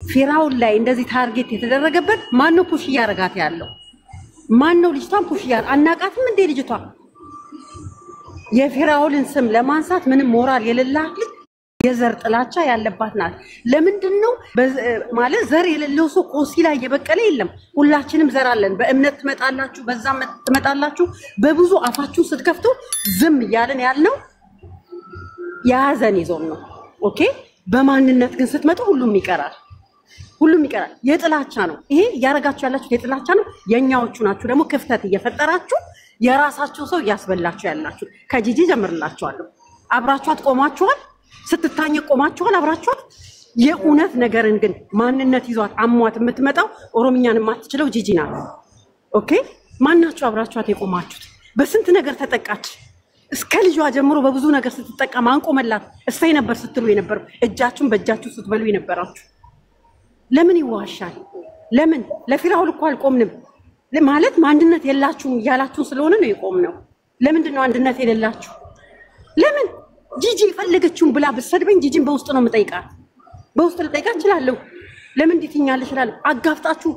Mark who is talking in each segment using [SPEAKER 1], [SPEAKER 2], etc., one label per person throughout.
[SPEAKER 1] ፊራውን ላይ እንደዚህ ታርጌት የተደረገበት ማን ነው ፑሽ ያረጋት ያለው? ማን ነው ልጅቷን ፑሽ አናቃትም እንዴ? ልጅቷ የፊራውልን ስም ለማንሳት ምንም ሞራል የሌላት የዘር ጥላቻ ያለባት ናት። ለምንድነው ማለት ዘር የሌለው ሰው ቆሲ ላይ የበቀለ የለም። ሁላችንም ዘር አለን። በእምነት ትመጣላችሁ፣ በዛ ትመጣላችሁ። በብዙ አፋችሁ ስትከፍቱ ዝም ያለን ያልነው ያዘን ይዞም ነው። ኦኬ በማንነት ግን ስትመጡ ሁሉም ይቀራል። ሁሉም ይቀራል። የጥላቻ ነው ይሄ ያረጋችሁ ያላችሁ የጥላቻ ነው። የኛዎቹ ናችሁ ደግሞ ክፍተት እየፈጠራችሁ የራሳችሁ ሰው ያስበላችሁ ያላችሁ። ከጂጂ ጀምርላችኋለሁ። አብራችኋት ቆማችኋል። ስትታኘ ቆማችኋል አብራችኋት። የኡነት ነገርን ግን ማንነት ይዟት አሟት የምትመጣው ኦሮምኛን የማትችለው ጂጂ ናት። ኦኬ ማናችሁ አብራችኋት የቆማችሁት? በስንት ነገር ተጠቃች። እስከ ልጇ ጀምሮ በብዙ ነገር ስትጠቃ ማንቆመላት እሰይ ነበር ስትሉ የነበር እጃችሁን በእጃችሁ ስትበሉ የነበራችሁ። ለምን ይዋሻል? ለምን ለፊራውል እኮ አልቆምንም ማለት ማንነት የላችሁም ያላችሁ ስለሆነ ነው የቆምነው። ለምንድን ነው አንድነት የሌላችሁ? ለምን ጂጂ ፈለገችውን ብላ በሰድበኝ ጂጂን በውስጥ ነው የምጠይቃት። በውስጥ ልጠይቃት እችላለሁ። ለምን እንድትኛለሽ እላለሁ። አጋፍጣችሁ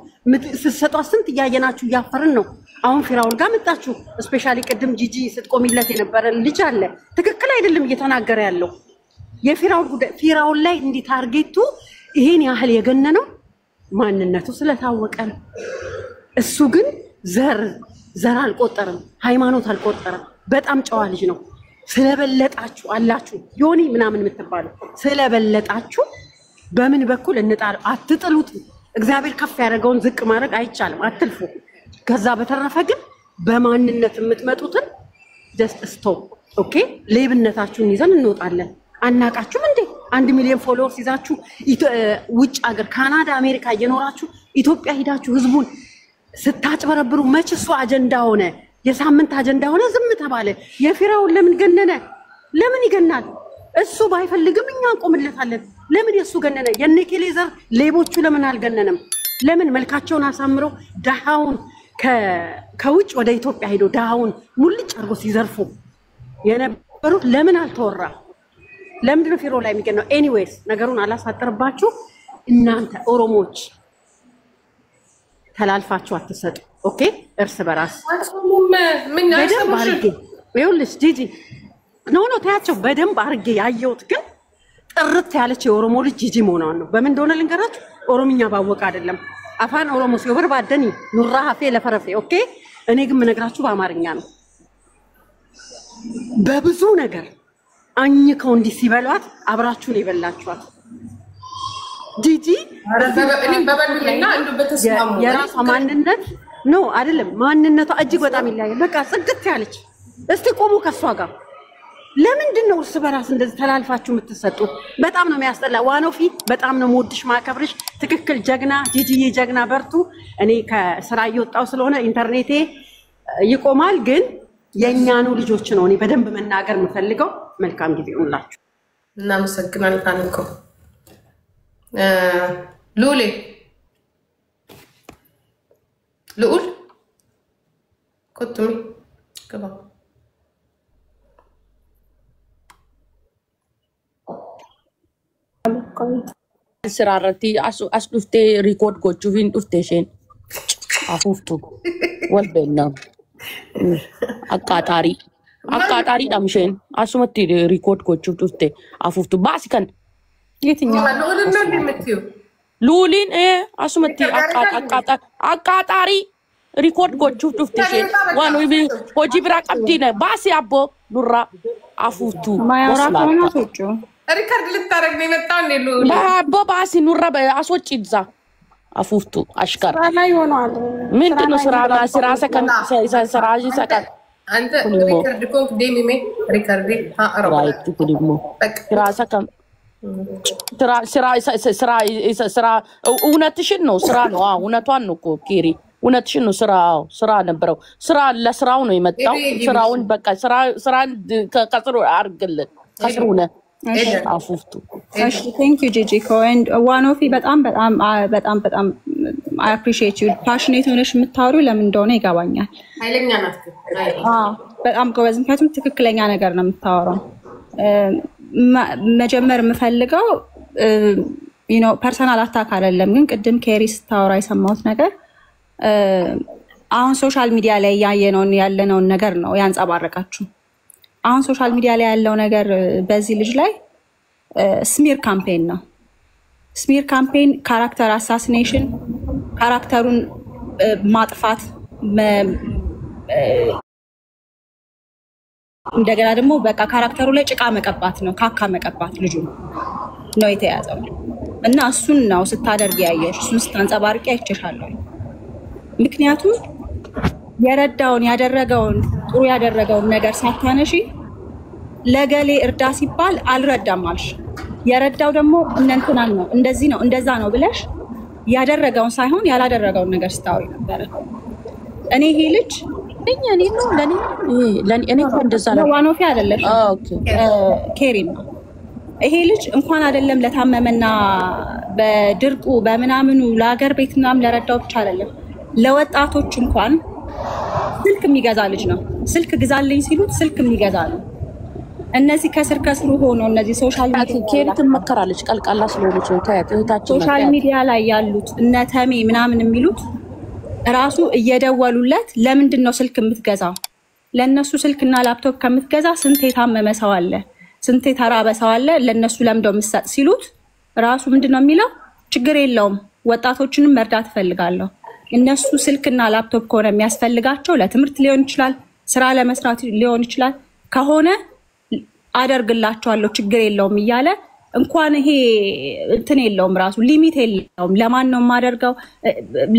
[SPEAKER 1] ስትሰጧት ስንት እያየናችሁ እያፈርን ነው። አሁን ፊራውል ጋር መጣችሁ። ስፔሻሊ ቅድም ጂጂ ስትቆሚለት የነበረ ልጅ አለ። ትክክል አይደለም እየተናገረ ያለው የፊራውል ጉዳይ። ፊራውል ላይ እንዲህ ታርጌቱ ይሄን ያህል የገነነው ማንነቱ ስለታወቀ ነው። እሱ ግን ዘር አልቆጠረም፣ ሃይማኖት አልቆጠረም። በጣም ጨዋ ልጅ ነው። ስለበለጣችሁ አላችሁ ዮኒ ምናምን የምትባሉ ስለበለጣችሁ በምን በኩል እንጣል? አትጥሉት። እግዚአብሔር ከፍ ያደረገውን ዝቅ ማድረግ አይቻልም። አትልፉ። ከዛ በተረፈ ግን በማንነት የምትመጡትን ጀስት ስቶፕ። ኦኬ ሌብነታችሁን ይዘን እንወጣለን። አናቃችሁም እንዴ? 1 ሚሊዮን ፎሎወርስ ይዛችሁ ውጭ ሀገር ካናዳ፣ አሜሪካ እየኖራችሁ ኢትዮጵያ ሄዳችሁ ህዝቡን ስታጭበረብሩ መች እሱ አጀንዳ ሆነ? የሳምንት አጀንዳ ሆነ፣ ዝም ተባለ። የፊራውን ለምን ገነነ? ለምን ይገናል? እሱ ባይፈልግም እኛ እንቆምለታለን። ለምን የሱ ገነነ? የነኬሌ ዘር ሌቦቹ ለምን አልገነነም? ለምን መልካቸውን አሳምረው ደሃውን ከውጭ ወደ ኢትዮጵያ ሄዶ ደሃውን ሙልጭ አድርጎ ሲዘርፉ የነበሩት ለምን አልተወራ? ለምንድን ነው ፊሮ ላይ የሚገናው? ኤኒዌይስ ነገሩን አላሳጥርባችሁ። እናንተ ኦሮሞዎች ተላልፋችሁ አትሰጡ። ኦኬ እርስ በራስ በደንብ አርጌ ይኸውልሽ ጂጂ ኖ ታያቸው በደንብ አርጌ ያየሁት ግን ጥርት ያለች የኦሮሞ ልጅ ጂጂ መሆኗን ነው። በምን እንደሆነ ልንገራችሁ። ኦሮምኛ ባወቀ አይደለም አፋን ኦሮሞ ሲወበር ባደኒ ኑራ ሀፌ ለፈረፌ። ኦኬ እኔ ግን የምነግራችሁ በአማርኛ ነው። በብዙ ነገር አኝከው እንዲህ ሲበሏት አብራችሁን የበላችኋት ጂጂ
[SPEAKER 2] እኔም በበሉኝና እንዱ በተስማሙ
[SPEAKER 1] የራሷ ማንነት ነው አይደለም። ማንነቷ እጅግ በጣም ይለያያል። በቃ ጽድት ያለች። እስቲ ቆሙ ከሷ ጋር። ለምንድን ነው እርስ በራስ እንደዚህ ተላልፋችሁ የምትሰጡት? በጣም ነው የሚያስጠላ። ዋኖፊ በጣም ነው የምወድሽ ማከብርሽ። ትክክል ጀግና ጂጂዬ፣ ጀግና በርቱ። እኔ ከስራ እየወጣሁ ስለሆነ ኢንተርኔቴ ይቆማል፣ ግን የኛኑ ልጆች ነው እኔ በደንብ መናገር የምፈልገው። መልካም ጊዜ ይሁንላችሁ።
[SPEAKER 2] እናመሰግናለን። ታንኮ ሉሌ ልዑል ኮቱሚ ገባ
[SPEAKER 3] sirarratti as dhufte record gochuuf hin dhufte isheen afuuftu wal beennam akkaataariidhaam isheen asumatti record gochuuf dhufte afuuftu baasi kan luuliin asumatti akkaataarii record gochuuf dhufte isheen waan hojii biraa qabdiina baasi abboo nurraa afuuftu
[SPEAKER 2] ሪካርድ ልታረግ ነው የመጣው እንዴ?
[SPEAKER 3] ባባሲ ኑራ አስወጪ እዛ አፉፍቱ አሽከር
[SPEAKER 4] ስራ ላይ ሆኗል።
[SPEAKER 3] ምንድነው ስራ ሰከን ሰራጂ ሰከን
[SPEAKER 2] አንተ ሪካርድ ኮንክ ዴሚሜ ሪካርድ
[SPEAKER 3] ራይት ኩዲሞ ስራ ሰከን ስራ እውነትሽን ነው። ስራ ነው። እውነቷን ነው እኮ ኪሪ እውነትሽን ነው። ስራ ነበረው። ስራ ለስራው ነው የመጣው። ስራውን በቃ ስራን ከስሩ አርግልን ከስሩነ አፉፍቱ
[SPEAKER 4] እሺ ቴንክ ዩ ጂጂ ኮንድ ዋኖፊ በጣም I appreciate you passionate ሆነሽ የምታወሪው ለምን እንደሆነ ይገባኛል።
[SPEAKER 2] ኃይለኛ ናት።
[SPEAKER 4] በጣም ጎበዝ። ምክንያቱም ትክክለኛ ነገር ነው የምታወራው። መጀመር የምፈልገው ፐርሰናል አታክ አይደለም፣ ግን ቅድም ኬሪ ስታወራ የሰማሁት ነገር አሁን ሶሻል ሚዲያ ላይ ያለነውን ነገር ነው ያንጸባረቃችሁ። አሁን ሶሻል ሚዲያ ላይ ያለው ነገር በዚህ ልጅ ላይ ስሚር ካምፔን ነው። ስሚር ካምፔን ካራክተር አሳሲኔሽን፣ ካራክተሩን ማጥፋት፣ እንደገና ደግሞ በቃ ካራክተሩ ላይ ጭቃ መቀባት ነው፣ ካካ መቀባት ልጁ ነው የተያዘው። እና እሱን ነው ስታደርግ ያየሽ፣ እሱን ስታንጸባርቂ አይቼሻለሁ። ምክንያቱም የረዳውን ያደረገውን ጥሩ ያደረገውን ነገር ሳታነሺ ለገሌ እርዳ ሲባል አልረዳም አልሽ። የረዳው ደግሞ እነንትናን ነው እንደዚህ ነው እንደዛ ነው ብለሽ ያደረገውን ሳይሆን ያላደረገውን ነገር ስታወሪ ነበረ። እኔ ይሄ ልጅ
[SPEAKER 3] እኔ ነው ለኔ እኮ እንደዛ ነው።
[SPEAKER 4] ዋኖፊ አይደለሽ ኬሪ ነው። ይሄ ልጅ እንኳን አይደለም ለታመመና በድርቁ በምናምኑ ለሀገር ቤት ምናምን ለረዳው ብቻ አይደለም ለወጣቶች እንኳን ስልክ የሚገዛ ልጅ ነው። ስልክ ግዛልኝ ሲሉት ስልክ የሚገዛ ነው። እነዚህ ከስሩ ሆኖ እነዚህ ሶሻል ሚዲያ
[SPEAKER 3] ኬሪ ትመከራለች፣ ቀልቃላ ስለሆነች ነው። ታያት እህታችን
[SPEAKER 4] ሶሻል ሚዲያ ላይ ያሉት እነ ተሜ ምናምን የሚሉት ራሱ እየደወሉለት ለምንድን ነው ስልክ የምትገዛው? ለነሱ ስልክና ላፕቶፕ ከምትገዛ ስንት የታመመ ሰው አለ፣ ስንት የተራበ ሰው አለ፣ ለነሱ ለምደው የምትሰጥ ሲሉት ራሱ ምንድን ነው የሚለው? ችግር የለውም ወጣቶችንም መርዳት እፈልጋለሁ። እነሱ ስልክና ላፕቶፕ ከሆነ የሚያስፈልጋቸው ለትምህርት ሊሆን ይችላል፣ ስራ ለመስራት ሊሆን ይችላል፣ ከሆነ አደርግላቸዋለሁ ችግር የለውም እያለ እንኳን ይሄ እንትን የለውም፣ ራሱ ሊሚት የለውም። ለማን ነው የማደርገው?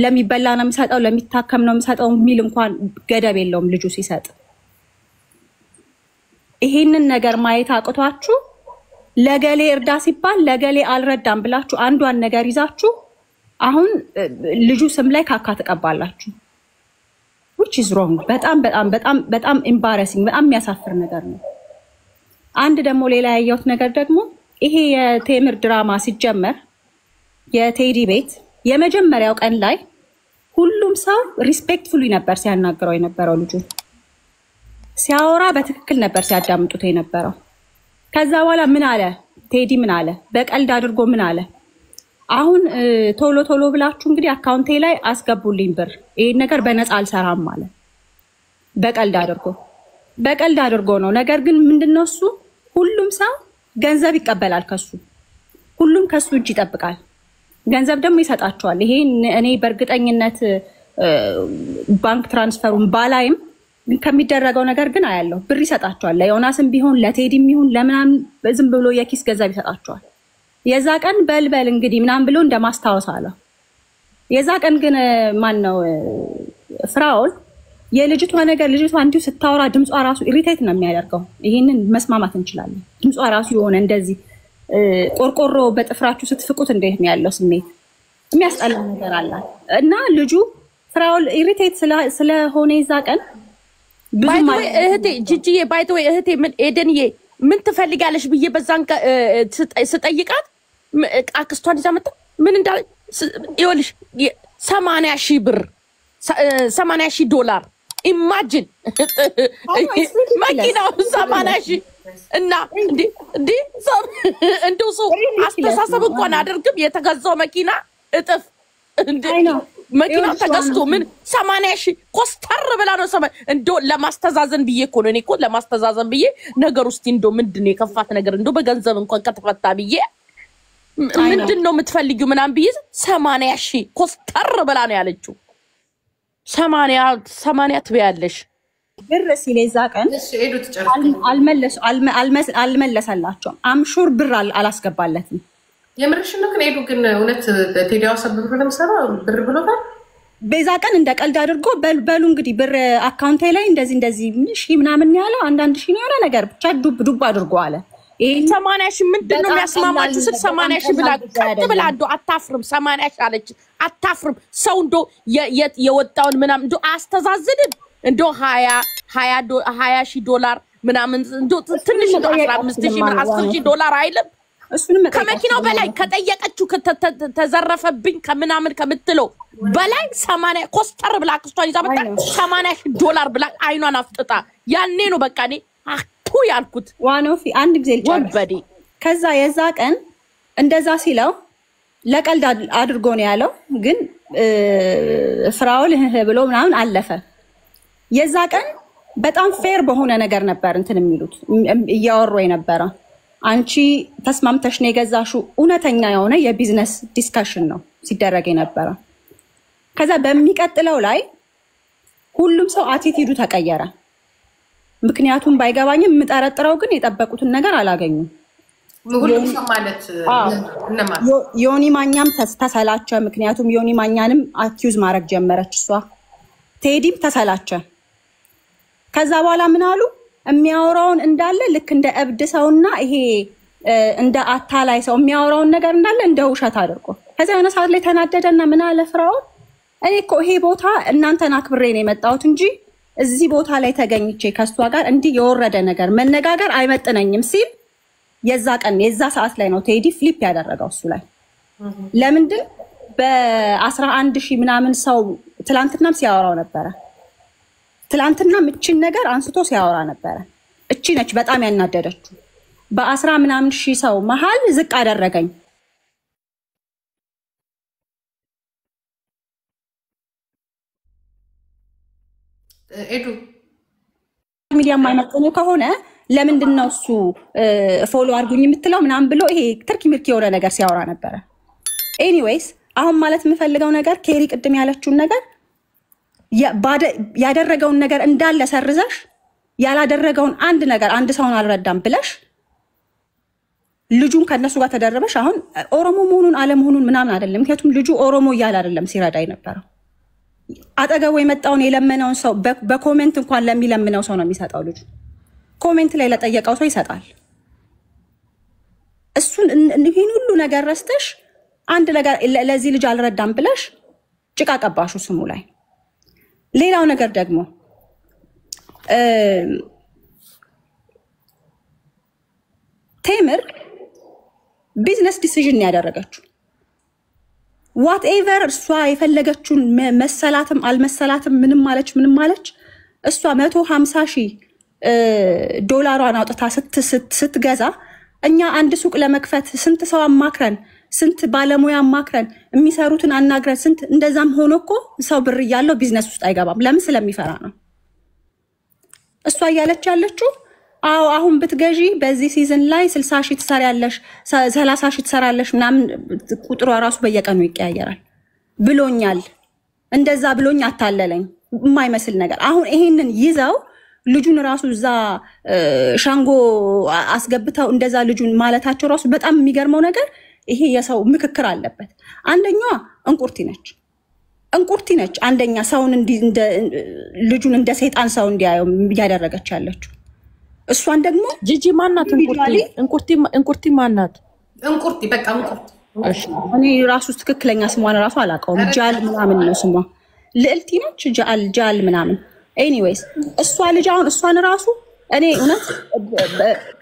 [SPEAKER 4] ለሚበላ ነው የምሰጠው፣ ለሚታከም ነው የምሰጠው የሚል እንኳን ገደብ የለውም ልጁ ሲሰጥ። ይሄንን ነገር ማየት አቅቷችሁ ለገሌ እርዳ ሲባል ለገሌ አልረዳም ብላችሁ አንዷን ነገር ይዛችሁ አሁን ልጁ ስም ላይ ካካ ተቀባላችሁ። which is wrong። በጣም በጣም በጣም በጣም embarrassing፣ በጣም የሚያሳፍር ነገር ነው። አንድ ደግሞ ሌላ ያየሁት ነገር ደግሞ ይሄ የቴምር ድራማ ሲጀመር የቴዲ ቤት የመጀመሪያው ቀን ላይ ሁሉም ሰው ሪስፔክትፉሊ ነበር ሲያናግረው የነበረው። ልጁ ሲያወራ በትክክል ነበር ሲያዳምጡት የነበረው። ከዛ በኋላ ምን አለ ቴዲ? ምን አለ? በቀልድ አድርጎ ምን አለ? አሁን ቶሎ ቶሎ ብላችሁ እንግዲህ አካውንቴ ላይ አስገቡልኝ ብር፣ ይሄን ነገር በነፃ አልሰራም ማለት በቀልድ አድርጎ ነው። ነገር ግን ምንድነው እሱ ሁሉም ሰው ገንዘብ ይቀበላል ከሱ፣ ሁሉም ከሱ እጅ ይጠብቃል። ገንዘብ ደግሞ ይሰጣቸዋል። ይሄ እኔ በእርግጠኝነት ባንክ ትራንስፈሩን ባላይም ከሚደረገው ነገር ግን አያለው። ብር ይሰጣቸዋል። ለዮናስም ቢሆን ለቴዲም ቢሆን ለምናምን ዝም ብሎ የኪስ ገንዘብ ይሰጣቸዋል። የዛ ቀን በልበል እንግዲህ ምናምን ብሎ እንደማስታወስ አለ። የዛ ቀን ግን ማን ነው ፍራኦል የልጅቷ ነገር ልጅቷ እንዲሁ ስታወራ ድምጿ ራሱ ኢሪቴት ነው የሚያደርገው። ይሄንን መስማማት እንችላለን። ድምጿ ራሱ የሆነ እንደዚህ ቆርቆሮ በጥፍራችሁ ስትፍቁት እንዴት ነው ያለው ስሜት የሚያስጠላ ነገር አላት። እና ልጁ ፍራኦል ኢሪቴት ስለሆነ የዛ ቀን
[SPEAKER 3] ባይተወይ እህቴ ጂጂዬ ባይተወይ እህቴ ምን ኤደንዬ ምን ትፈልጋለሽ ብዬ በዛን ስጠይቃት አክስቷን ይዛ መጣ። ምን እንዳለ ይኸውልሽ 80,000 ብር 80,000 ዶላር ኢማጂን መኪናው 80,000 እና እንደው ሰው አስተሳሰብ እንኳን አድርግም የተገዛው መኪና እጥፍ መኪናው ተገዝቶ ምን 80,000 ኮስተር ብላ ነው እንደው ለማስተዛዘን ብዬ እኮ ነው። እኔ እኮ ለማስተዛዘን ብዬ ነገር ውስጥ እንደው ምንድነው የከፋት ነገር እንደው በገንዘብ እንኳን ከተፈታ ብዬ ምንድነው የምትፈልጊው ምናምን ብዬ 80,000 ኮስተር ብላ ነው ያለችው። 80 ትበያለሽ
[SPEAKER 4] ብር ሲለዛ ቀን አልመለሰላቸውም። አምሹር ብር አላስገባለትም።
[SPEAKER 2] የምርሽ ነው ግን ሄዱ ግን እውነት ቴዲያው ሰብብ ብሎ ለምሰራ ብር ብሎታል።
[SPEAKER 4] በዛ ቀን እንደ ቀልድ አድርጎ በሉ እንግዲህ ብር አካውንቴ ላይ እንደዚህ ሺህ ምናምን ያለው አንዳንድ ሺህ ነው ነገር ብቻ ዱብ አድርጎ አለ።
[SPEAKER 3] ይሄ 80,000 ምንድነው የሚያስማማችሁ? 80,000 ብላ ቀጥ ብላ እንደው አታፍርም? 80,000 አለች አታፍርም? ሰው እንደው የወጣውን ምናምን እንደው አስተዛዝድን እንደው 20,000 ዶላር ምናምን እንደው ትንሽ እንደው 15,000 ምን 10,000 ዶላር አይልም? ከመኪናው በላይ ከጠየቀችው ተዘረፈብኝ ከምናምን ከምትለው በላይ 80 ኮስተር ብላ አክስቷን ይዛ መጣ። 80,000 ዶላር ብላ አይኗን አፍጥጣ ያኔ ነው በቃ እኔ አቱ ያልኩት።
[SPEAKER 4] ዋኖፊ አንድ ጊዜ ልጨርስ። ከዛ የዛ ቀን እንደዛ ሲለው ለቀልድ አድርጎ ነው ያለው፣ ግን ፍራውል ብሎ ምናምን አለፈ። የዛ ቀን በጣም ፌር በሆነ ነገር ነበር እንትን የሚሉት እያወሩ የነበረ። አንቺ ተስማምተሽ ነው የገዛሽው፣ እውነተኛ የሆነ የቢዝነስ ዲስከሽን ነው ሲደረግ የነበረ። ከዛ በሚቀጥለው ላይ ሁሉም ሰው አቲቲዩዱ ተቀየረ። ምክንያቱም ባይገባኝም የምጠረጥረው ግን የጠበቁትን ነገር አላገኙም።
[SPEAKER 2] ሁሉም ሰው ማለት እነማን?
[SPEAKER 4] ዮኒ ማኛም ተሰላቸ። ምክንያቱም ዮኒ ማኛንም አኪዩዝ ማድረግ ጀመረች እሷ። ቴዲም ተሰላቸ። ከዛ በኋላ ምን አሉ? የሚያወራውን እንዳለ ልክ እንደ እብድ ሰውና ይሄ እንደ አታላይ ሰው የሚያወራውን ነገር እንዳለ እንደ ውሸት አድርጎ ከዛ የሆነ ሰዓት ላይ ተናደደና ምን አለ ፍራውን፣ እኔ እኮ ይሄ ቦታ እናንተን አክብሬ ነው የመጣሁት እንጂ እዚህ ቦታ ላይ ተገኝቼ ከሷ ጋር እንዲህ የወረደ ነገር መነጋገር አይመጥነኝም ሲል የዛ ቀን የዛ ሰዓት ላይ ነው ቴዲ ፍሊፕ ያደረገው እሱ ላይ። ለምንድን በ11,000 ምናምን ሰው ትላንትናም ሲያወራው ነበረ። ትላንትና እቺን ነገር አንስቶ ሲያወራ ነበረ። እቺ ነች በጣም ያናደደችው። በ10 ምናምን ሺህ ሰው መሃል ዝቅ አደረገኝ።
[SPEAKER 2] ኤዱ
[SPEAKER 4] ሚዲያ የማይመጥኑ ከሆነ ለምንድን ነው እሱ ፎሎ አድርጉኝ የምትለው ምናምን ብሎ ይሄ ትርኪ ምርኪ የሆነ ነገር ሲያወራ ነበረ። ኤኒዌይስ አሁን ማለት የምፈልገው ነገር ኬሪ ቅድም ያለችውን ነገር ያደረገውን ነገር እንዳለ ሰርዘሽ ያላደረገውን አንድ ነገር አንድ ሰውን አልረዳም ብለሽ ልጁን ከነሱ ጋር ተደረበሽ። አሁን ኦሮሞ መሆኑን አለመሆኑን ምናምን አይደለም። ምክንያቱም ልጁ ኦሮሞ እያለ አይደለም ሲረዳ የነበረው። አጠገቡ የመጣውን የለመነውን ሰው በኮሜንት እንኳን ለሚለምነው ሰው ነው የሚሰጠው። ልጁ ኮሜንት ላይ ለጠየቀው ሰው ይሰጣል። እሱን ይህን ሁሉ ነገር ረስተሽ አንድ ነገር ለዚህ ልጅ አልረዳም ብለሽ ጭቃ ቀባሹ ስሙ ላይ። ሌላው ነገር ደግሞ ቴምር ቢዝነስ ዲሲዥን ያደረገችው ዋትኤቨር እሷ የፈለገችውን መሰላትም አልመሰላትም ምንም ማለች እሷ 150,000 ዶላሯን አውጥታ ስትገዛ እኛ አንድ ሱቅ ለመክፈት ስንት ሰው አማክረን ስንት ባለሙያ አማክረን የሚሰሩትን አናግረን ስንት እንደዛም ሆኖ እኮ ሰው ብር ያለው ቢዝነስ ውስጥ አይገባም። ለምን? ስለሚፈራ ነው። እሷ እያለች ያለችው አዎ አሁን ብትገዢ በዚህ ሲዝን ላይ 60,000 ትሰሪያለሽ 30,000 ትሰራለሽ ምናምን ቁጥሯ ራሱ በየቀኑ ይቀያየራል ብሎኛል። እንደዛ ብሎኝ አታለለኝ የማይመስል ነገር። አሁን ይሄንን ይዘው ልጁን ራሱ እዛ ሻንጎ አስገብተው እንደዛ ልጁን ማለታቸው ራሱ በጣም የሚገርመው ነገር ይሄ የሰው ምክክር አለበት። አንደኛዋ እንቁርቲ ነች። አንደኛ ሰውን ልጁን እንደ ሰይጣን ሰው እንዲያየው ያደረገች ያለችው እሷን ደግሞ
[SPEAKER 3] ጂጂ ማናት? እንቁርቲ ማናት?
[SPEAKER 2] እንቁርቲ በቃ እንቁርቲ።
[SPEAKER 4] እኔ ራሱ ትክክለኛ ስሟን ራሱ አላውቀውም። ጃል ምናምን ነው ስሟ። ልዕልቲ ነች ጃል ምናምን። ኤኒዌይስ እሷ ልጅ አሁን እሷን ራሱ እኔ እውነት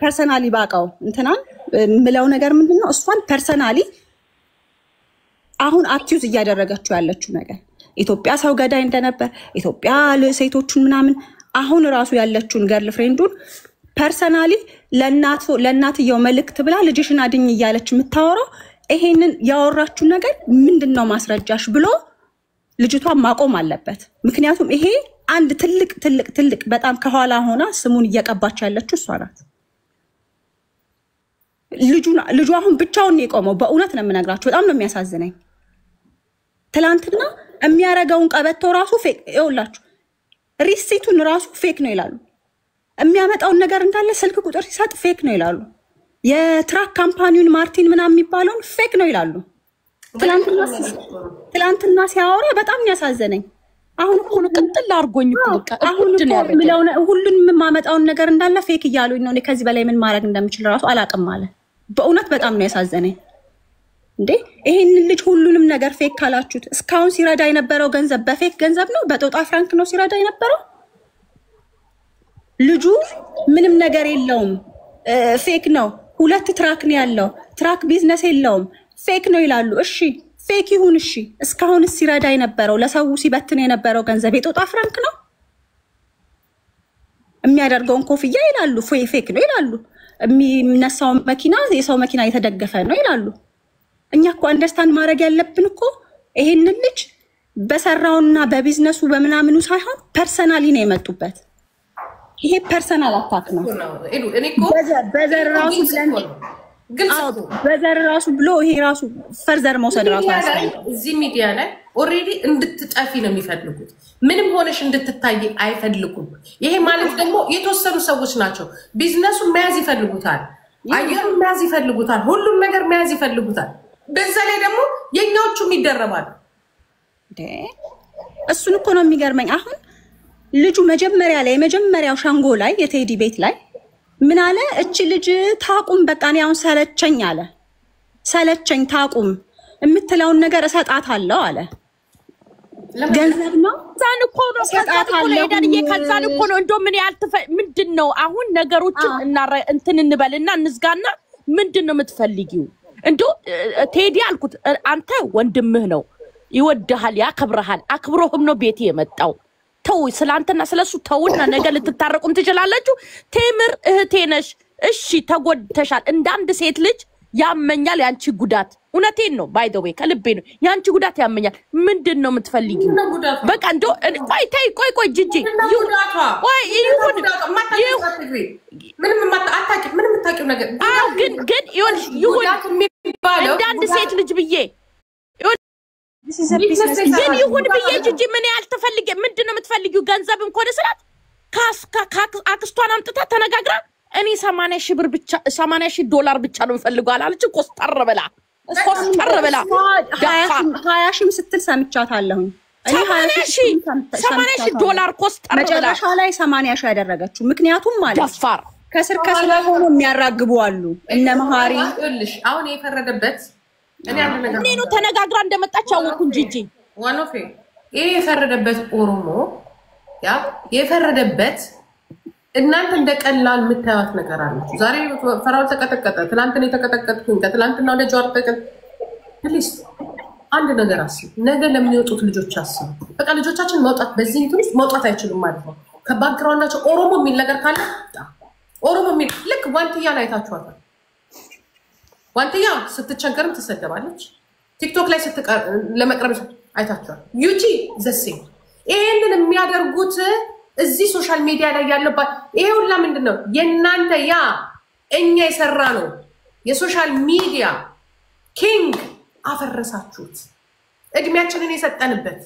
[SPEAKER 4] ፐርሰናሊ ባውቀው እንትናን ምለው ነገር ምንድነው እሷን ፐርሰናሊ አሁን አክዩዝ እያደረገችው ያለችው ነገር ኢትዮጵያ ሰው ገዳይ እንደነበር ኢትዮጵያ ሴቶቹን ምናምን አሁን ራሱ ያለችውን ገርል ፍሬንዱን ፐርሰናሊ ለእናትየው መልእክት ብላ ልጅሽን አድኝ እያለች የምታወራው ይሄንን ያወራችው ነገር ምንድነው ማስረጃሽ ብሎ ልጅቷን ማቆም አለበት። ምክንያቱም ይሄ አንድ ትልቅ በጣም ከኋላ ሆና ስሙን እየቀባች ያለችው እሷ ናት። ልጁ አሁን ብቻውን ነው የቆመው። በእውነት ነው የምነግራችሁ፣ በጣም ነው የሚያሳዝነኝ። ትላንትና የሚያረጋውን ቀበቶ ራሱ ፌክ ይኸውላችሁ፣ ሪሲቱን ራሱ ፌክ ነው ይላሉ። የሚያመጣውን ነገር እንዳለ ስልክ ቁጥር ሲሰጥ ፌክ ነው ይላሉ። የትራክ ካምፓኒውን ማርቲን ምናምን የሚባለውን ፌክ ነው ይላሉ። ትላንትና ሲያወራ በጣም ያሳዘነኝ። አሁን እኮ
[SPEAKER 3] ቅጥል አርጎኝ እኮ በቃ
[SPEAKER 4] ሁሉንም የማመጣውን ነገር እንዳለ ፌክ እያሉኝ ነው። ከዚህ በላይ ምን ማድረግ እንደምችል ራሱ አላቅም አለ። በእውነት በጣም ነው ያሳዘነኝ። እንዴ ይሄንን ልጅ ሁሉንም ነገር ፌክ ካላችሁት እስካሁን ሲረዳ የነበረው ገንዘብ በፌክ ገንዘብ ነው፣ በጦጣ ፍራንክ ነው ሲረዳ የነበረው። ልጁ ምንም ነገር የለውም፣ ፌክ ነው። 2 ትራክ ነው ያለው፣ ትራክ ቢዝነስ የለውም፣ ፌክ ነው ይላሉ። እሺ ፌክ ይሁን እሺ፣ እስካሁን ሲረዳ የነበረው ለሰው ሲበትን የነበረው ገንዘብ የጦጣ ፍራንክ ነው። የሚያደርገውን ኮፍያ ይላሉ ፌክ ነው ይላሉ። የሚነሳው መኪና የሰው መኪና የተደገፈ ነው ይላሉ። እኛ እኮ አንደርስታንድ ማድረግ ያለብን እኮ ይሄንን ልጅ በሰራውና በቢዝነሱ በምናምኑ ሳይሆን ፐርሰናሊ ነው የመጡበት። ይሄ ፐርሰናል አታክ ነው። በዘር ራሱ ብለን በዘር ራሱ ብሎ ይሄ ራሱ ፈርዘር መውሰድ ራሱ ያስፈልጋል።
[SPEAKER 2] እዚህ ሚዲያ ላይ ኦሬዲ እንድትጠፊ ነው የሚፈልጉት። ምንም ሆነሽ እንድትታይ አይፈልጉም። ይሄ ማለት ደግሞ የተወሰኑ ሰዎች ናቸው። ቢዝነሱን መያዝ ይፈልጉታል፣ አየሩን መያዝ ይፈልጉታል፣ ሁሉም ነገር መያዝ ይፈልጉታል። በዛ ላይ ደግሞ የኛዎቹም ይደረባሉ።
[SPEAKER 4] እሱን እኮ ነው የሚገርመኝ። አሁን ልጁ መጀመሪያ ላይ የመጀመሪያው ሻንጎ ላይ የቴዲ ቤት ላይ ምን አለ? እቺ ልጅ ታቁም በቃ እኔ አሁን ሰለቸኝ አለ። ሰለቸኝ ታቁም የምትለውን ነገር እሰጣታለሁ አለ። ገንዘብ ነው
[SPEAKER 3] ዛን እኮ ነው እሰጣታለሁ ሄዳንዬ ከዛን እኮ ነው እንደው ምን ያልተፈ ምንድነው አሁን ነገሮችን እንትን እንበልና እንዝጋና ምንድነው የምትፈልጊው? እንደው ቴዲ አልኩት አንተ ወንድምህ ነው ይወድሃል ያከብርሃል አክብሮህም ነው ቤት የመጣው ተው ስላንተና ስለሱ ተውና ነገ ልትታረቁም ትችላላችሁ። ቴምር እህቴ ነሽ እሺ ተጎድተሻል። እንዳንድ ሴት ልጅ ያመኛል ያንቺ ጉዳት እውነቴን ነው ባይ ዘ ዌይ ከልቤ ነው ያንቺ ጉዳት ያመኛል። ምንድነው የምትፈልጊው? በቃ እንደው ቆይ ጂጂ ወይ ይሁን
[SPEAKER 2] ምንም የምታውቂው ነገር
[SPEAKER 3] ግን ይሁን እንዳንድ ሴት ልጅ ብዬ ግን ይሁን ብዬ ጂጂ ምን ያልተፈልገ ምንድነው የምትፈልጊው? ገንዘብም ኮደ ስላት አክስቷን አምጥታ ተነጋግራ እኔ 80,000 ብር ብቻ 80,000 ዶላር ብቻ ነው የምፈልገው አላለች። ኮስተር ብላ
[SPEAKER 4] 20,000 ስትል ሰምቻታለሁ። እኔ
[SPEAKER 3] 80,000 ዶላር ኮስተር ብላ
[SPEAKER 4] መጨረሻ ላይ 80,000 ያደረገችው ምክንያቱም ማለት
[SPEAKER 3] ደፋር
[SPEAKER 4] ከስር ሆኖ የሚያራግቡ አሉ እነ መሃሪ
[SPEAKER 2] ልሽ አሁን የፈረደበት
[SPEAKER 3] እኔ ነው ተነጋግራ እንደመጣች አወኩኝ ጂጂ
[SPEAKER 2] ዋኖፌ ይሄ የፈረደበት ኦሮሞ ያ የፈረደበት እናንተ እንደቀላል የምታዩት ነገር አለች። ዛሬ ፈራው ተቀጠቀጠ፣ ትላንት ነው የተቀጠቀጥኩኝ፣ ከትላንትና ወደ ጀዋር ተቀጠቀ። ፕሊዝ አንድ ነገር አስቡ። ነገ ለሚወጡት ልጆች አስቡ። በቃ ልጆቻችን መውጣት በዚህ እንትን ውስጥ መውጣት አይችሉም ማለት ነው። ከባክግራውንዳቸው ኦሮሞ የሚል ነገር ካለ ኦሮሞ የሚል ልክ ዋንትያ ላይ ታችኋታል። ዋንትያ ስትቸገርም ትሰደባለች። ቲክቶክ ላይ ለመቅረብ አይታችኋል። ዩቲ ዘሴ ይሄንን የሚያደርጉት እዚህ ሶሻል ሚዲያ ላይ ያለባት ይሄ ሁላ ምንድነው? የናንተ ያ እኛ የሰራ ነው የሶሻል ሚዲያ ኪንግ አፈረሳችሁት። እድሜያችንን የሰጠንበት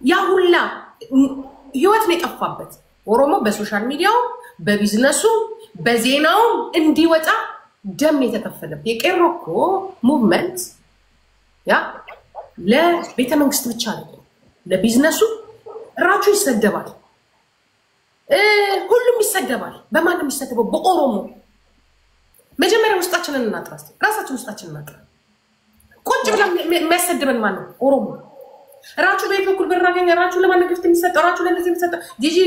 [SPEAKER 2] ያ ሁላ ህይወት ነው የጠፋበት። ኦሮሞ በሶሻል ሚዲያው በቢዝነሱ በዜናው እንዲወጣ ደም የተከፈለበት የቄሮ እኮ ሙቭመንት ያ ለቤተ መንግስት ብቻ ነው ለቢዝነሱ ራቹ ይሰደባል። ሁሉም ይሰደባል። በማንም ይሰደባል። በኦሮሞ መጀመሪያ ውስጣችንን እናጥራ። ራሳችን ውስጣችንን እናጥራ። ቁጭ ብለን የሚያሰድበን ማን ነው? ኦሮሞ ራቹ በየት በኩል ብር አገኘ? ራቹ ለማን ግፍት የሚሰጠው? ራቹ ለነዚህ የሚሰጠው ጂጂ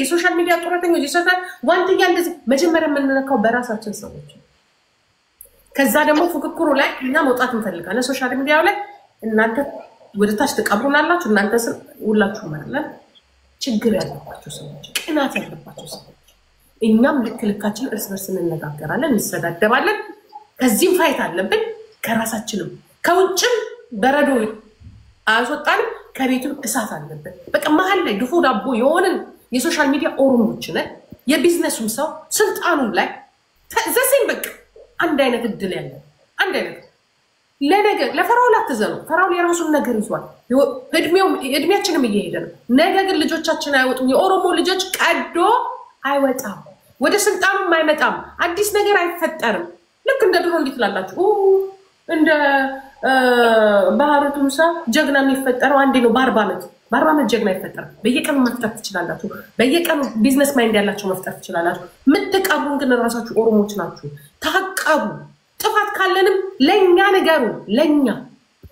[SPEAKER 2] የሶሻል ሚዲያ ጡረተኞች ይሰጣል። ዋንትያ እንደዚህ መጀመሪያ የምንነካው በራሳችን ሰዎች። ከዛ ደግሞ ፉክክሩ ላይ እኛ መውጣት እንፈልጋለን። ሶሻል ሚዲያው ላይ እናንተ ወደ ታች ተቀብሩናላችሁ። እናንተ ስር ሁላችሁ ማለት ችግር ያለባቸው ሰዎች፣ ቅናት ያለባቸው ሰዎች፣ እኛም ልክ ልካችን እርስ በርስ እንነጋገራለን፣ እንሰዳደባለን። ከዚህም ፋይት አለብን። ከራሳችንም ከውጭም በረዶ አያስወጣንም፣ ከቤቱም እሳት አለብን። በቃ መሀል ላይ ድፎ ዳቦ የሆንን የሶሻል ሚዲያ ኦሮሞች ነን። የቢዝነሱም ሰው ስልጣኑም ላይ ዘሴም በቃ አንድ አይነት እድል ያለን አንድ አይነት ለነገ ለፈራው ላትዘኑ። ፈራው የራሱን ነገር ይዟል። እድሜያችንም እየሄደ ነው። ነገ ግን ልጆቻችን አይወጡም። የኦሮሞ ልጆች ቀዶ አይወጣም፣ ወደ ስልጣኑም አይመጣም፣ አዲስ ነገር አይፈጠርም። ልክ እንደ ድሮ እንዴት ላላችሁ እንደ ባህሩ ቱምሳ ጀግና የሚፈጠረው አንዴ ነው። በ40 ዓመት ጀግና ይፈጠራል። በየቀኑ መፍጠር ትችላላችሁ። በየቀኑ ቢዝነስ ማይንድ ያላችሁ መፍጠር ትችላላችሁ። የምትቀቡን ግን ራሳችሁ ኦሮሞች ናችሁ። ታቀቡ። ጥፋት ካለንም ለኛ ንገሩ። ለኛ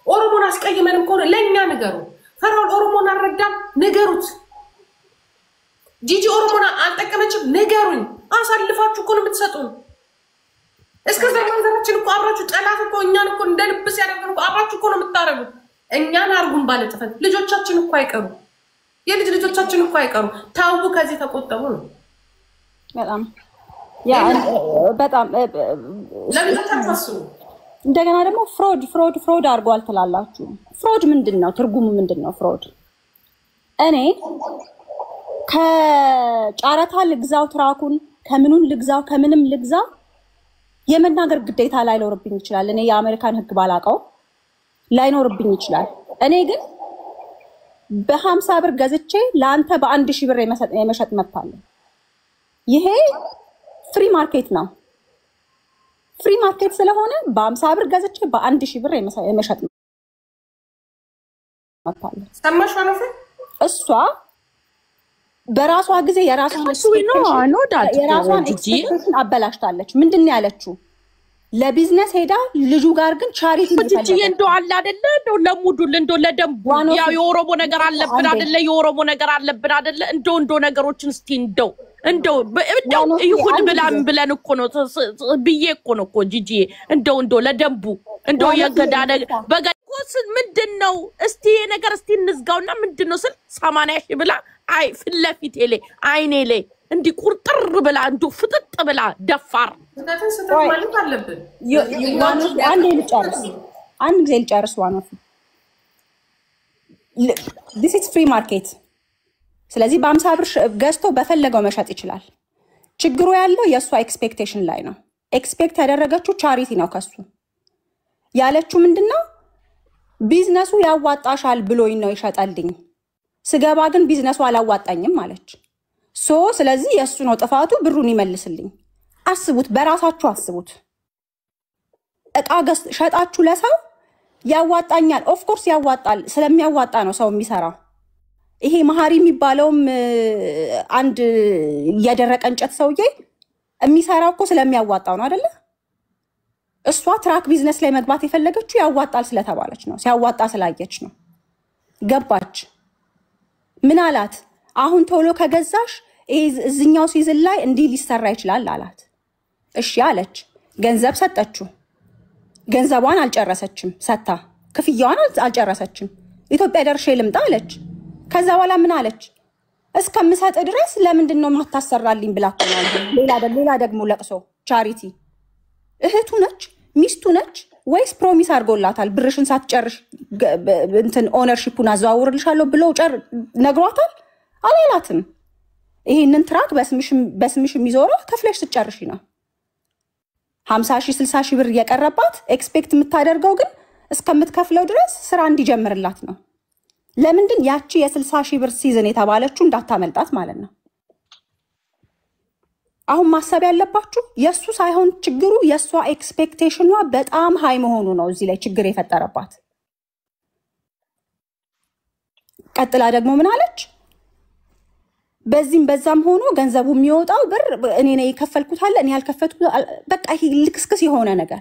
[SPEAKER 2] ኦሮሞን አስቀይመንም ከሆነ ለኛ ንገሩ። ፈራውን ኦሮሞን አልረዳም ንገሩት። ጂጂ ኦሮሞን አልጠቀመችም ንገሩኝ። አሳልፋችሁ እኮ ነው የምትሰጡን። እስከ ዘመናችን እኮ አብራችሁ ጠላት እኮ እኛን እኮ እንደ ልብስ ያደርገን እኮ አብራችሁ እኮ ነው የምታረጉት። እኛን አርጉን ባለጥፈት ልጆቻችን እኮ አይቀሩ። የልጅ ልጆቻችን እኮ አይቀሩ። ታው ከዚህ ተቆጠቡ ነው
[SPEAKER 4] በጣም ያ በጣም
[SPEAKER 2] ለልጆቻችሁ አስቡ።
[SPEAKER 4] እንደገና ደግሞ ፍሮድ አድርጓል ትላላችሁ። ፍሮድ ምንድነው? ትርጉሙ ምንድነው? ፍሮድ እኔ ከጫረታ ልግዛው ትራኩን ከምኑን ልግዛው ከምንም ልግዛው የመናገር ግዴታ ላይኖርብኝ ይችላል። እኔ የአሜሪካን ህግ ባላቀው ላይኖርብኝ ይችላል። እኔ ግን በ50 ብር ገዝቼ ለአንተ በ1000 ብር የመሸጥ መብት አለ። ይሄ ፍሪ ማርኬት ነው። ፍሪ ማርኬት ስለሆነ በ50 ብር ገዝቼ በ1000 ብር የመሸጥ መብት አለ።
[SPEAKER 2] ሰማሽ ማለት
[SPEAKER 4] እሷ በራሷ ጊዜ የራሷን ኤክስፔክቴሽን አበላሽታለች። ምንድን ነው ያለችው? ለቢዝነስ ሄዳ ልጁ ጋር ግን ቻሪቲ
[SPEAKER 3] ልጅ እንደው አለ አይደለ እንደው ለሙዱል እንደው ለደንቡ ያው የኦሮሞ ነገር አለብን አይደለ የኦሮሞ ነገር አለብን አይደለ እንደው ነገሮችን እስቲ እንደው ይሁን ብለን እኮ ነው ብዬ እኮ ነው እኮ ጂጂ እንደው ለደንቡ እንደው የገዳደ በጋቆስ ምንድነው እስቲ ነገር እስቲ እንዝጋውና ምንድነው ስል 80 ሺህ ብላ አይ ፍለፊቴ ላይ አይኔ ላይ እንዲ ቁርጥር ብላ እንዱ ፍጥጥ ብላ ደፋር
[SPEAKER 2] ማለት አለብን።
[SPEAKER 4] አንድ ጊዜ ልጨርስ። ዋናው this is free market። ስለዚህ በ50 ብር ገዝቶ በፈለገው መሸጥ ይችላል። ችግሩ ያለው የሷ ኤክስፔክቴሽን ላይ ነው። ኤክስፔክት ያደረገችው ቻሪቲ ነው ከሱ። ያለችው ምንድነው? ቢዝነሱ ያዋጣሻል ብሎኝ ነው ይሸጣልኝ፣ ስገባ ግን ቢዝነሱ አላዋጣኝም ማለች። ስለዚህ የሱ ነው ጥፋቱ፣ ብሩን ይመልስልኝ። አስቡት፣ በራሳችሁ አስቡት። እቃ ሸጣችሁ ለሰው ያዋጣኛል። ኦፍ ኮርስ ያዋጣል፣ ስለሚያዋጣ ነው ሰው የሚሰራው። ይሄ መሀሪ የሚባለውም አንድ የደረቀ እንጨት ሰውዬ የሚሰራው እኮ ስለሚያዋጣው ነው አይደለ? እሷ ትራክ ቢዝነስ ላይ መግባት የፈለገችው ያዋጣል ስለተባለች ነው፣ ሲያዋጣ ስላየች ነው። ገባች። ምን አላት? አሁን ቶሎ ከገዛሽ እዚኛው ሲዝን ላይ እንዲህ ሊሰራ ይችላል አላት። እሺ አለች። ገንዘብ ሰጠችው። ገንዘቧን አልጨረሰችም። ሰታ ክፍያዋን አልጨረሰችም። ኢትዮጵያ ደርሼ ልምጣ አለች። ከዛ በኋላ ምን አለች? እስከምሰጥ ድረስ ለምንድን ነው ማታሰራልኝ ብላ ሌላ ደግሞ ለቅሶ። ቻሪቲ እህቱ ነች ሚስቱ ነች ወይስ ፕሮሚስ አድርጎላታል? ብርሽን ሳትጨርሽ እንትን ኦነርሺፑን አዘዋውርልሻለሁ ብሎ ነግሯታል? አላላትም። ይሄንን ትራክ በስምሽ የሚዞረው ከፍለሽ ስትጨርሺ ነው። 50 ሺህ 60 ሺህ ብር እየቀረባት ኤክስፔክት የምታደርገው ግን እስከምትከፍለው ድረስ ስራ እንዲጀምርላት ነው። ለምንድን ያቺ የ60 ሺህ ብር ሲዝን የተባለችው እንዳታመልጣት ማለት ነው። አሁን ማሰብ ያለባችሁ የሱ ሳይሆን ችግሩ የሷ ኤክስፔክቴሽኗ በጣም ሃይ መሆኑ ነው እዚህ ላይ ችግር የፈጠረባት። ቀጥላ ደግሞ ምን አለች? በዚህም በዛም ሆኖ ገንዘቡ የሚወጣው ብር እኔ ነኝ የከፈልኩት አለ እኔ ያልከፈትኩት በቃ ይሄ ልክስክስ የሆነ ነገር።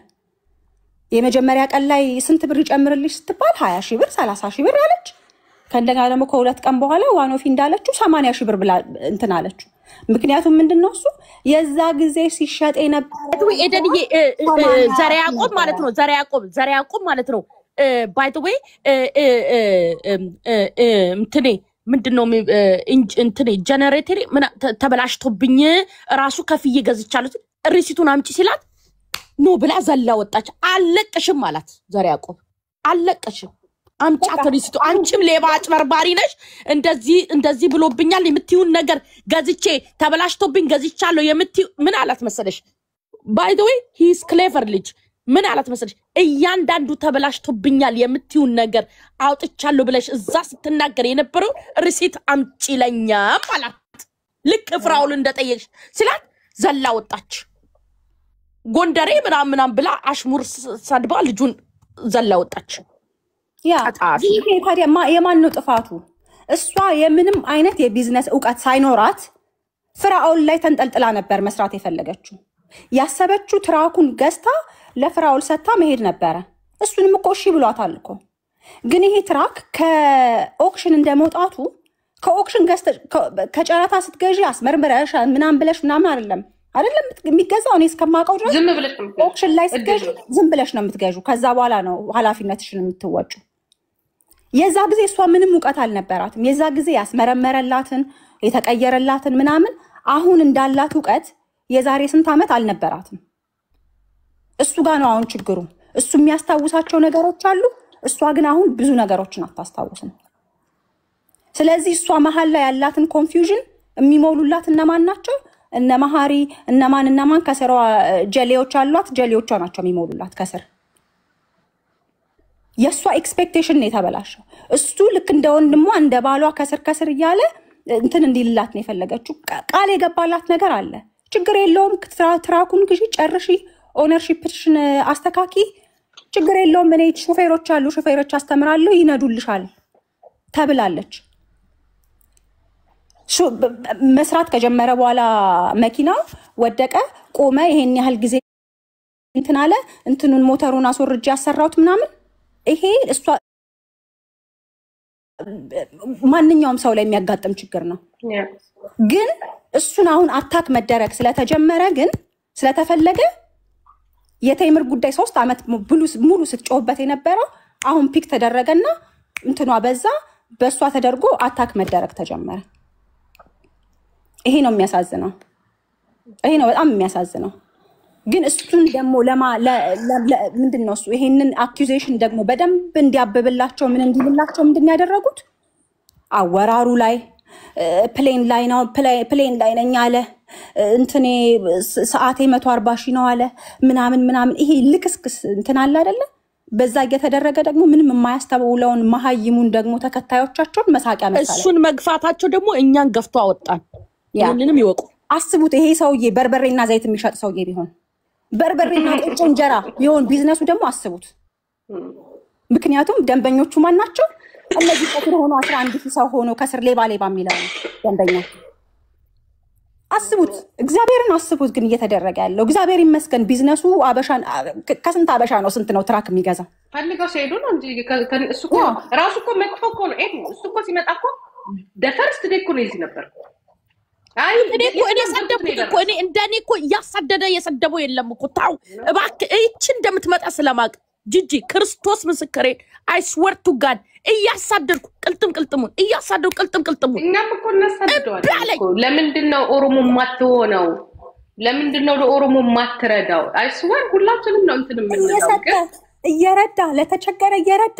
[SPEAKER 4] የመጀመሪያ ቀን ላይ ስንት ብር ይጨምርልሽ ስትባል 20 ሺህ ብር 30 ሺህ ብር አለች። ከእንደገና ደግሞ ከሁለት ቀን በኋላ ዋኖፊ እንዳለችው 80 ሺህ ብር ብላ እንትን አለችው። ምክንያቱም ምንድነው እሱ የዛ ጊዜ ሲሸጥ የነበረው
[SPEAKER 3] ኤደንዬ ዘር ያዕቆብ ማለት ነው። ዘር ያዕቆብ ማለት ነው። ባይ ዘ ዌይ እንትኔ ምንድነው እንትኔ ጀነሬተር ምን ተበላሽቶብኝ ራሱ ከፍዬ ገዝቻለሁ ሪሲቱን አምጪ ሲላት ኖ ብላ ዘላ ወጣች። አለቅሽም ማለት ዘር ያዕቆብ አለቅሽም አምጫት ሪሲቱ። አንቺም ሌባ አጭበርባሪ ነሽ። እንደዚህ ብሎብኛል የምትዩን ነገር ገዝቼ ተበላሽቶብኝ ገዝቻለሁ የምትዩ ምን አላት መሰለሽ? ባይ ዘ ዌይ ሂ ኢዝ ክሌቨር ልጅ ምን አላት መሰለሽ? እያንዳንዱ ተበላሽቶብኛል የምትዩን ነገር አውጥቻለሁ ብለሽ እዛ ስትናገር የነበረው ሪሲት አምጪ ለኛም አላት። ልክ ፍራውል እንደጠየቅሽ ስላት ዘላ ወጣች። ጎንደሬ ምናምን ብላ አሽሙር ሰድባ ልጁን ዘላ ወጣች።
[SPEAKER 4] ያ ይሄ ታዲያ የማን ነው ጥፋቱ? እሷ የምንም አይነት የቢዝነስ ዕውቀት ሳይኖራት ፍራውል ላይ ተንጠልጥላ ነበር መስራት የፈለገችው። ያሰበችው ትራኩን ገዝታ ለፍራውል ሰታ መሄድ ነበረ። እሱንም እኮ እሺ ብሏታል እኮ። ግን ይሄ ትራክ ከኦክሽን እንደመውጣቱ ከኦክሽን ከጨረታ ስትገዢ አስመርምረሽ ምናምን ብለሽ ምናምን አይደለም የሚገዛው። እኔ እስከማውቀው ድረስ ኦክሽን ላይ ስትገዢ ዝም ብለሽ ነው የምትገዢው። ከዛ በኋላ ነው ኃላፊነትሽን የምትወጪው። የዛ ጊዜ እሷ ምንም ዕውቀት አልነበራትም። የዛ ጊዜ ያስመረመረላትን የተቀየረላትን ምናምን አሁን እንዳላት ዕውቀት የዛሬ ስንት ዓመት አልነበራትም። እሱ ጋር ነው አሁን ችግሩ። እሱ የሚያስታውሳቸው ነገሮች አሉ። እሷ ግን አሁን ብዙ ነገሮችን አታስታውስም። ስለዚህ እሷ መሀል ላይ ያላትን ኮንፊውዥን የሚሞሉላት እነማን ናቸው? እነ መሀሪ እነማን ከስሯ ጀሌዎች አሏት። ጀሌዎቿ ናቸው የሚሞሉላት ከስር። የእሷ ኤክስፔክቴሽን ነው የተበላሸው። እሱ ልክ እንደ ወንድሟ እንደ ባሏ ከስር እያለ እንትን እንዲልላት ነው የፈለገችው። ቃል የገባላት ነገር አለ። ችግር የለውም ትራኩን ግዢ፣ ጨርሺ፣ ኦነርሺፕሽን አስተካኪ፣ ችግር የለውም እኔ ሾፌሮች አሉ፣ ሾፌሮች አስተምራለሁ፣ ይነዱልሻል ተብላለች። መስራት ከጀመረ በኋላ መኪናው ወደቀ፣ ቆመ። ይሄን ያህል ጊዜ እንትን አለ። እንትኑን ሞተሩን አስወርጄ ያሰራሁት ምናምን። ይሄ እሷ ማንኛውም ሰው ላይ የሚያጋጥም ችግር ነው። ግን እሱን አሁን አታክ መደረግ ስለተጀመረ ግን ስለተፈለገ የቴምር ጉዳይ 3 ዓመት ሙሉ ስትጮህበት የነበረው አሁን ፒክ ተደረገና እንትኗ በዛ፣ በእሷ ተደርጎ አታክ መደረግ ተጀመረ። ይሄ ነው የሚያሳዝነው። ይሄ ነው በጣም የሚያሳዝነው። ግን እሱን ደግሞ ምንድነው እሱ ይሄንን አኪዩዜሽን ደግሞ በደንብ እንዲያብብላቸው ምን እንዲልላቸው ምንድን ያደረጉት? አወራሩ ላይ ፕሌን ላይ ነኝ አለ፣ እንትኔ ሰዓቴ 140 ሺህ ነው አለ ምናምን። ይሄ ልክስክስ እንትን አለ አይደለ? በዛ እየተደረገ ደግሞ ምንም የማያስተውለውን መሀይሙን ደግሞ ተከታዮቻቸውን መሳቂያ መሳለ።
[SPEAKER 3] እሱን መግፋታቸው ደግሞ እኛን ገፍቶ አወጣን። ይህንንም ይወቁ።
[SPEAKER 4] አስቡት፣ ይሄ ሰውዬ በርበሬና ዘይት የሚሸጥ ሰውዬ ቢሆን፣ በርበሬና ቁጭ እንጀራ ቢሆን ቢዝነሱ ደግሞ አስቡት። ምክንያቱም ደንበኞቹ ማን ናቸው? እነዚህ ከስር ሆኖ 11,000 ሰው ሆኖ ከስር ሌባ የሚለው ደንበኛ። አስቡት፣ እግዚአብሔርን አስቡት። ግን እየተደረገ ያለው እግዚአብሔር ይመስገን ቢዝነሱ አበሻን ከስንት አበሻ ነው ስንት ነው ትራክ የሚገዛው?
[SPEAKER 2] ፈልገው ሲሄዱ ነው እንጂ እሱ እኮ ራሱ እኮ መጥፎ እኮ ነው። እሱ እኮ ሲመጣ እኮ ደፈርስት ዴይ እኮ ነው እዚህ ነበር። አይ
[SPEAKER 3] እኔ ሰደብኩት እኮ እንደኔ እኮ እያሳደደ የሰደበው የለም እኮ። ታው እባክህ እቺ እንደምትመጣ ስለማቅ ጂጂ ክርስቶስ ምስክሬ አይ ስዌር ቱ ጋድ እያሳደድኩ ቅልጥሙን እያሳደድኩ ቅልጥሙን
[SPEAKER 2] እኛም እኮ እናሳደደዋለን እኮ። ለምንድን ነው ኦሮሞ ማትሆነው? ለምንድን ነው ለኦሮሞ ማትረዳው? አይ ስዌር ሁላችንም ነው እንትን የምንለው።
[SPEAKER 4] እየረዳ ለተቸገረ እየረዳ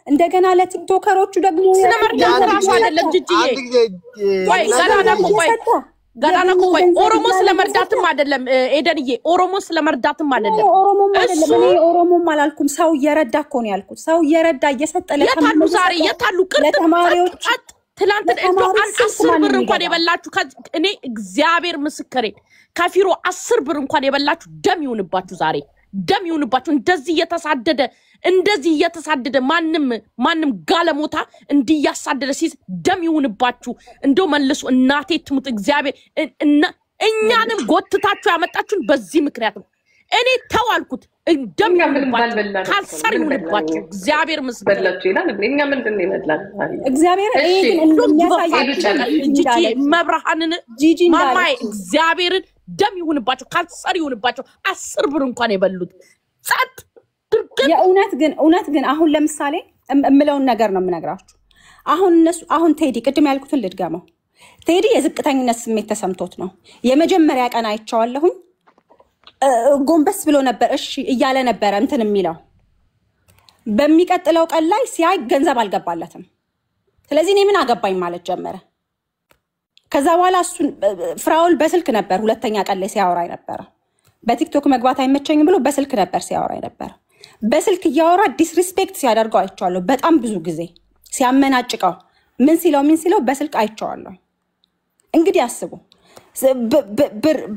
[SPEAKER 4] እንደገና ለቲክቶከሮቹ ደግሞ
[SPEAKER 3] ስለመርዳት ራሱ አይደለም ጂጂዬ። ወይ ገዳና ቆይ ኦሮሞ ስለመርዳትም አይደለም ኤደንዬ፣ ኦሮሞ ስለመርዳትም አይደለም።
[SPEAKER 4] እኔ ኦሮሞም አላልኩም። ሰው እየረዳ እኮ ነው ያልኩት። ሰው እየረዳ እየሰጠ
[SPEAKER 3] የታሉ ዛሬ የታሉ
[SPEAKER 4] ለተማሪዎች
[SPEAKER 3] ትላንት እንደው 10 ብር እንኳን የበላችሁ እኔ እግዚአብሔር ምስክሬ ከፊሮ 10 ብር እንኳን የበላችሁ ደም ይሁንባችሁ። ዛሬ ደም ይሁንባችሁ። እንደዚህ እየተሳደደ ማንም ጋለሞታ እንዲያሳደደ ሲስ ደም ይሁንባችሁ። እንደው መልሱ እናቴ ትሙት እግዚአብሔር እኛንም ጎትታችሁ ያመጣችሁን በዚህ ምክንያት ነው። እኔ ተዋልኩት ደም ይሁንባችሁ፣ ካንሰር ይሁንባችሁ። እግዚአብሔር ምስክር
[SPEAKER 2] በላችሁ ይላል። እኛ ምንድን ነው ይመጣል?
[SPEAKER 4] እግዚአብሔር
[SPEAKER 3] ጂጂ መብርሃንን ማማይ እግዚአብሔርን ደም ይሁንባችሁ፣ ካንሰር ይሁንባችሁ። 10 ብር እንኳን የበሉት ጸጥ
[SPEAKER 4] እውነት ግን አሁን ለምሳሌ እምለውን ነገር ነው የምነግራችሁ። አሁን ቴዲ ቅድም ያልኩትን ልድገመው። ቴዲ የዝቅተኝነት ስሜት ተሰምቶት ነው። የመጀመሪያ ቀን አይቼዋለሁኝ። ጎንበስ ብሎ ነበር እሺ እያለ ነበረ እንትን የሚለው። በሚቀጥለው ቀን ላይ ሲያይ ገንዘብ አልገባለትም። ስለዚህ እኔ ምን አገባኝ ማለት ጀመረ። ከዛ በኋላ እሱን ፍራውል በስልክ ነበር ሁለተኛ ቀን ላይ ሲያወራ ነበር። በቲክቶክ መግባት አይመቸኝም ብሎ በስልክ ነበር ሲያወራ ነበር። በስልክ እያወራ ዲስሪስፔክት ሲያደርገው አይቼዋለሁ። በጣም ብዙ ጊዜ ሲያመናጭቀው ምን ሲለው በስልክ አይቼዋለሁ። እንግዲህ አስቡ፣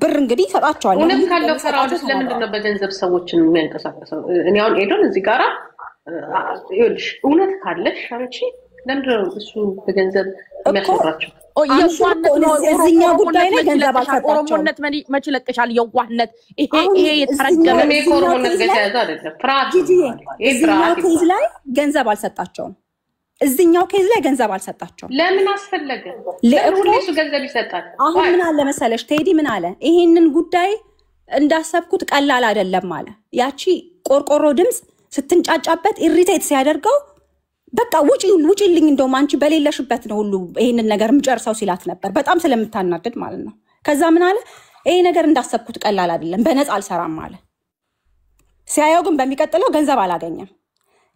[SPEAKER 4] ብር እንግዲህ ይሰጣቸዋል።
[SPEAKER 2] እውነት ካለው ፍራውል ለምንድን ነው በገንዘብ ሰዎችን የሚያንቀሳቀሰው? እኔ አሁን ኤዶን እዚህ ጋራ ይኸውልሽ እውነት ካለሽ አንቺ ለምንድን ነው እሱ በገንዘብ የሚያሰራቸው?
[SPEAKER 4] እዚህኛው ጉዳይ ላይ ገንዘብ አልሰጣቸውም።
[SPEAKER 3] ኦሮሞነት መቼ ለቀሻል? የዋህነት ይሄ የተረገመ
[SPEAKER 2] ኦሮሞነት ገዛዛ አይደለም። ፍራድ
[SPEAKER 4] እዚህኛው ኬዝ ላይ ገንዘብ አልሰጣቸውም። እዚህኛው ኬዝ ላይ ገንዘብ አልሰጣቸውም።
[SPEAKER 2] ለምን አስፈለገ? ለሁሉ ገንዘብ ይሰጣል።
[SPEAKER 4] አሁን ምን አለ መሰለሽ ቴዲ ምን አለ? ይሄንን ጉዳይ እንዳሰብኩት ቀላል አይደለም አለ። ያቺ ቆርቆሮ ድምፅ ስትንጫጫበት ኢሪቴት ሲያደርገው በቃ ውጪልኝ እንደውም አንቺ በሌለሽበት ነው ሁሉ ይሄንን ነገር ምጨርሰው ሲላት ነበር። በጣም ስለምታናደድ ማለት ነው። ከዛ ምን አለ? ይሄ ነገር እንዳሰብኩት ቀላል አይደለም፣ በነፃ አልሰራም አለ። ሲያየው ግን በሚቀጥለው ገንዘብ አላገኘም።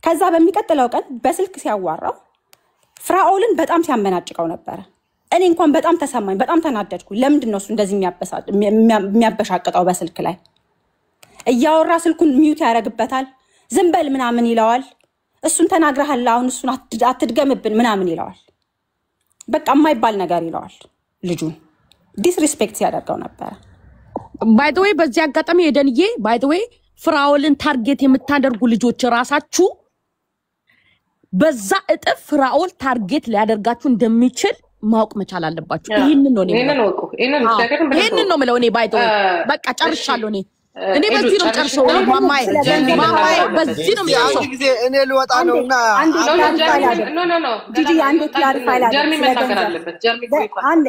[SPEAKER 4] ከዛ በሚቀጥለው ቀን በስልክ ሲያዋራው ፍራኦልን በጣም ሲያመናጭቀው ነበር። እኔ እንኳን በጣም ተሰማኝ፣ በጣም ተናደድኩ። ለምንድን ነው እሱ እንደዚህ የሚያበሻቅጠው? በስልክ ላይ እያወራ ስልኩን ሚውት ያደርግበታል። ዝም በል ምናምን ይለዋል። እሱን ተናግረሃል፣ አሁን እሱን አትድገምብን ምናምን ይለዋል። በቃ የማይባል ነገር ይለዋል። ልጁን ዲስሪስፔክት ሲያደርገው ነበር።
[SPEAKER 3] ባይ ዘ ዌይ በዚህ አጋጣሚ ሄደንዬ ባይ ዘ ዌይ ፍራኦልን ታርጌት የምታደርጉ ልጆች ራሳችሁ በዛ እጥፍ ፍራኦል ታርጌት ሊያደርጋችሁ እንደሚችል ማወቅ መቻል አለባችሁ። ይሄንን ነው ይሄንን ነው የምለው እኔ ባይ ዘ ዌይ በቃ ጨርሻለሁ። እኔ በዚህ ነው ጨርሰው ማማይ በዚህ ነው የሚያሰው
[SPEAKER 5] ጊዜ እኔ ልወጣ ነውና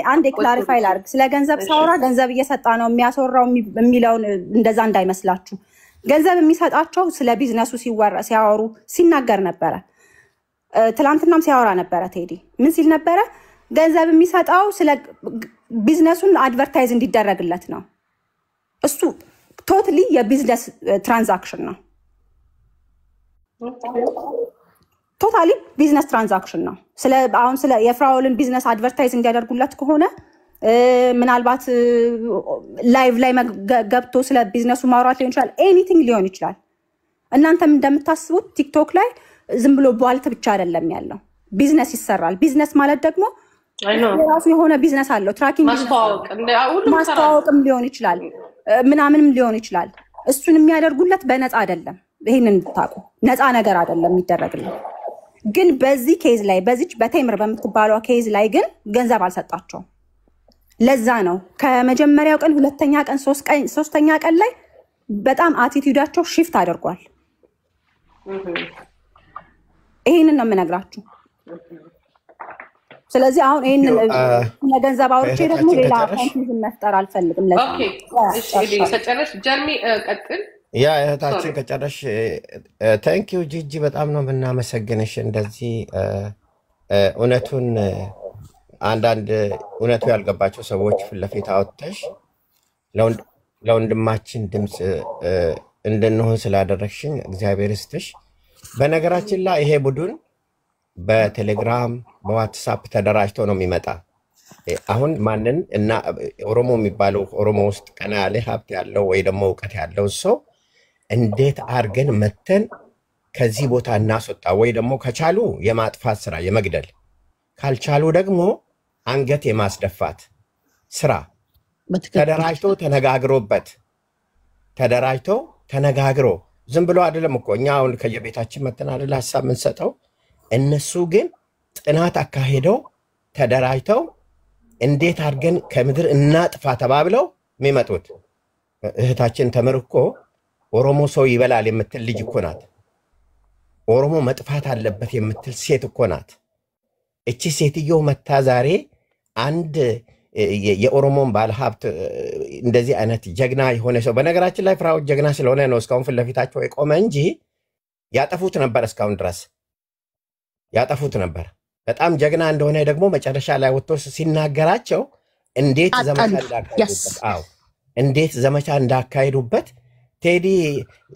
[SPEAKER 4] አንዴ ክላሪፋይ ላድርግ። ስለ ገንዘብ ሳወራ ገንዘብ እየሰጣ ነው የሚያስወራው የሚለውን እንደዛ እንዳይመስላችሁ። ገንዘብ የሚሰጣቸው ስለ ቢዝነሱ ሲያወሩ ሲናገር ነበረ። ትላንትናም ሲያወራ ነበረ። ቴዲ ምን ሲል ነበረ? ገንዘብ የሚሰጣው ስለ ቢዝነሱን አድቨርታይዝ እንዲደረግለት ነው። እሱ ቶታሊ የቢዝነስ ትራንዛክሽን ነው። ቶታሊ ቢዝነስ ትራንዛክሽን ነው። አሁን ስለ የፍራኦልን ቢዝነስ አድቨርታይዝ እንዲያደርጉለት ከሆነ ምናልባት ላይቭ ላይ ገብቶ ስለ ቢዝነሱ ማውራት ሊሆን ይችላል። ኤኒቲንግ ሊሆን ይችላል። እናንተም እንደምታስቡት ቲክቶክ ላይ ዝም ብሎ ቧልት ብቻ አይደለም ያለው፣ ቢዝነስ ይሰራል። ቢዝነስ ማለት ደግሞ የራሱ የሆነ ቢዝነስ አለው። ትራኪንግ ማስተዋወቅም ሊሆን ይችላል፣ ምናምንም ሊሆን ይችላል። እሱን የሚያደርጉለት በነፃ አይደለም። ይሄንን እንድታውቁ ነፃ ነገር አይደለም የሚደረግለት። ግን በዚህ ኬዝ ላይ በዚች በቴምር በምትባለው ኬዝ ላይ ግን ገንዘብ አልሰጣቸውም። ለዛ ነው ከመጀመሪያው ቀን፣ ሁለተኛ ቀን፣ ሶስተኛ ቀን ላይ በጣም አቲቲዩዳቸው ሽፍት አድርጓል። ይሄንን ነው የምነግራችሁ። ስለዚህ አሁን ይሄንን ለገንዘብ አውርቼ ደግሞ ሌላ ኮንፊውዥን መፍጠር አልፈልግም።
[SPEAKER 6] ያ እህታችን ከጨረሽ ታንክ ዩ ጂጂ፣ በጣም ነው የምናመሰግንሽ። እንደዚህ እውነቱን አንዳንድ እውነቱ ያልገባቸው ሰዎች ፊት ለፊት አወጥተሽ ለወንድማችን ድምፅ እንድንሆን ስላደረግሽኝ እግዚአብሔር ይስጥሽ። በነገራችን ላይ ይሄ ቡድን በቴሌግራም በዋትስአፕ ተደራጅቶ ነው የሚመጣ። አሁን ማንን እና ኦሮሞ የሚባለው ኦሮሞ ውስጥ ቀና ያለ ሀብት ያለው ወይ ደግሞ እውቀት ያለው ሰው እንዴት አድርገን መተን ከዚህ ቦታ እናስወጣ፣ ወይ ደግሞ ከቻሉ የማጥፋት ስራ የመግደል፣ ካልቻሉ ደግሞ አንገት የማስደፋት ስራ ተደራጅቶ ተነጋግሮበት ተነጋግሮ ዝም ብሎ አይደለም እኮ እኛ አሁን ከየቤታችን መተን አይደል ሐሳብ የምንሰጠው። እነሱ ግን ጥናት አካሄደው ተደራጅተው እንዴት አድርገን ከምድር እናጥፋ ተባብለው የሚመጡት። እህታችን ተምር እኮ ኦሮሞ ሰው ይበላል የምትል ልጅ እኮ ናት። ኦሮሞ መጥፋት አለበት የምትል ሴት እኮ ናት። እቺ ሴትዮ መታ ዛሬ አንድ የኦሮሞን ባለሀብት እንደዚህ አይነት ጀግና የሆነ ሰው፣ በነገራችን ላይ ፍራኦል ጀግና ስለሆነ ነው እስካሁን ፊት ለፊታቸው የቆመ እንጂ ያጠፉት ነበር። እስካሁን ድረስ ያጠፉት ነበር። በጣም ጀግና እንደሆነ ደግሞ መጨረሻ ላይ ወጥቶ ሲናገራቸው እንዴት ዘመቻ እንዳካሄዱበት ቴዲ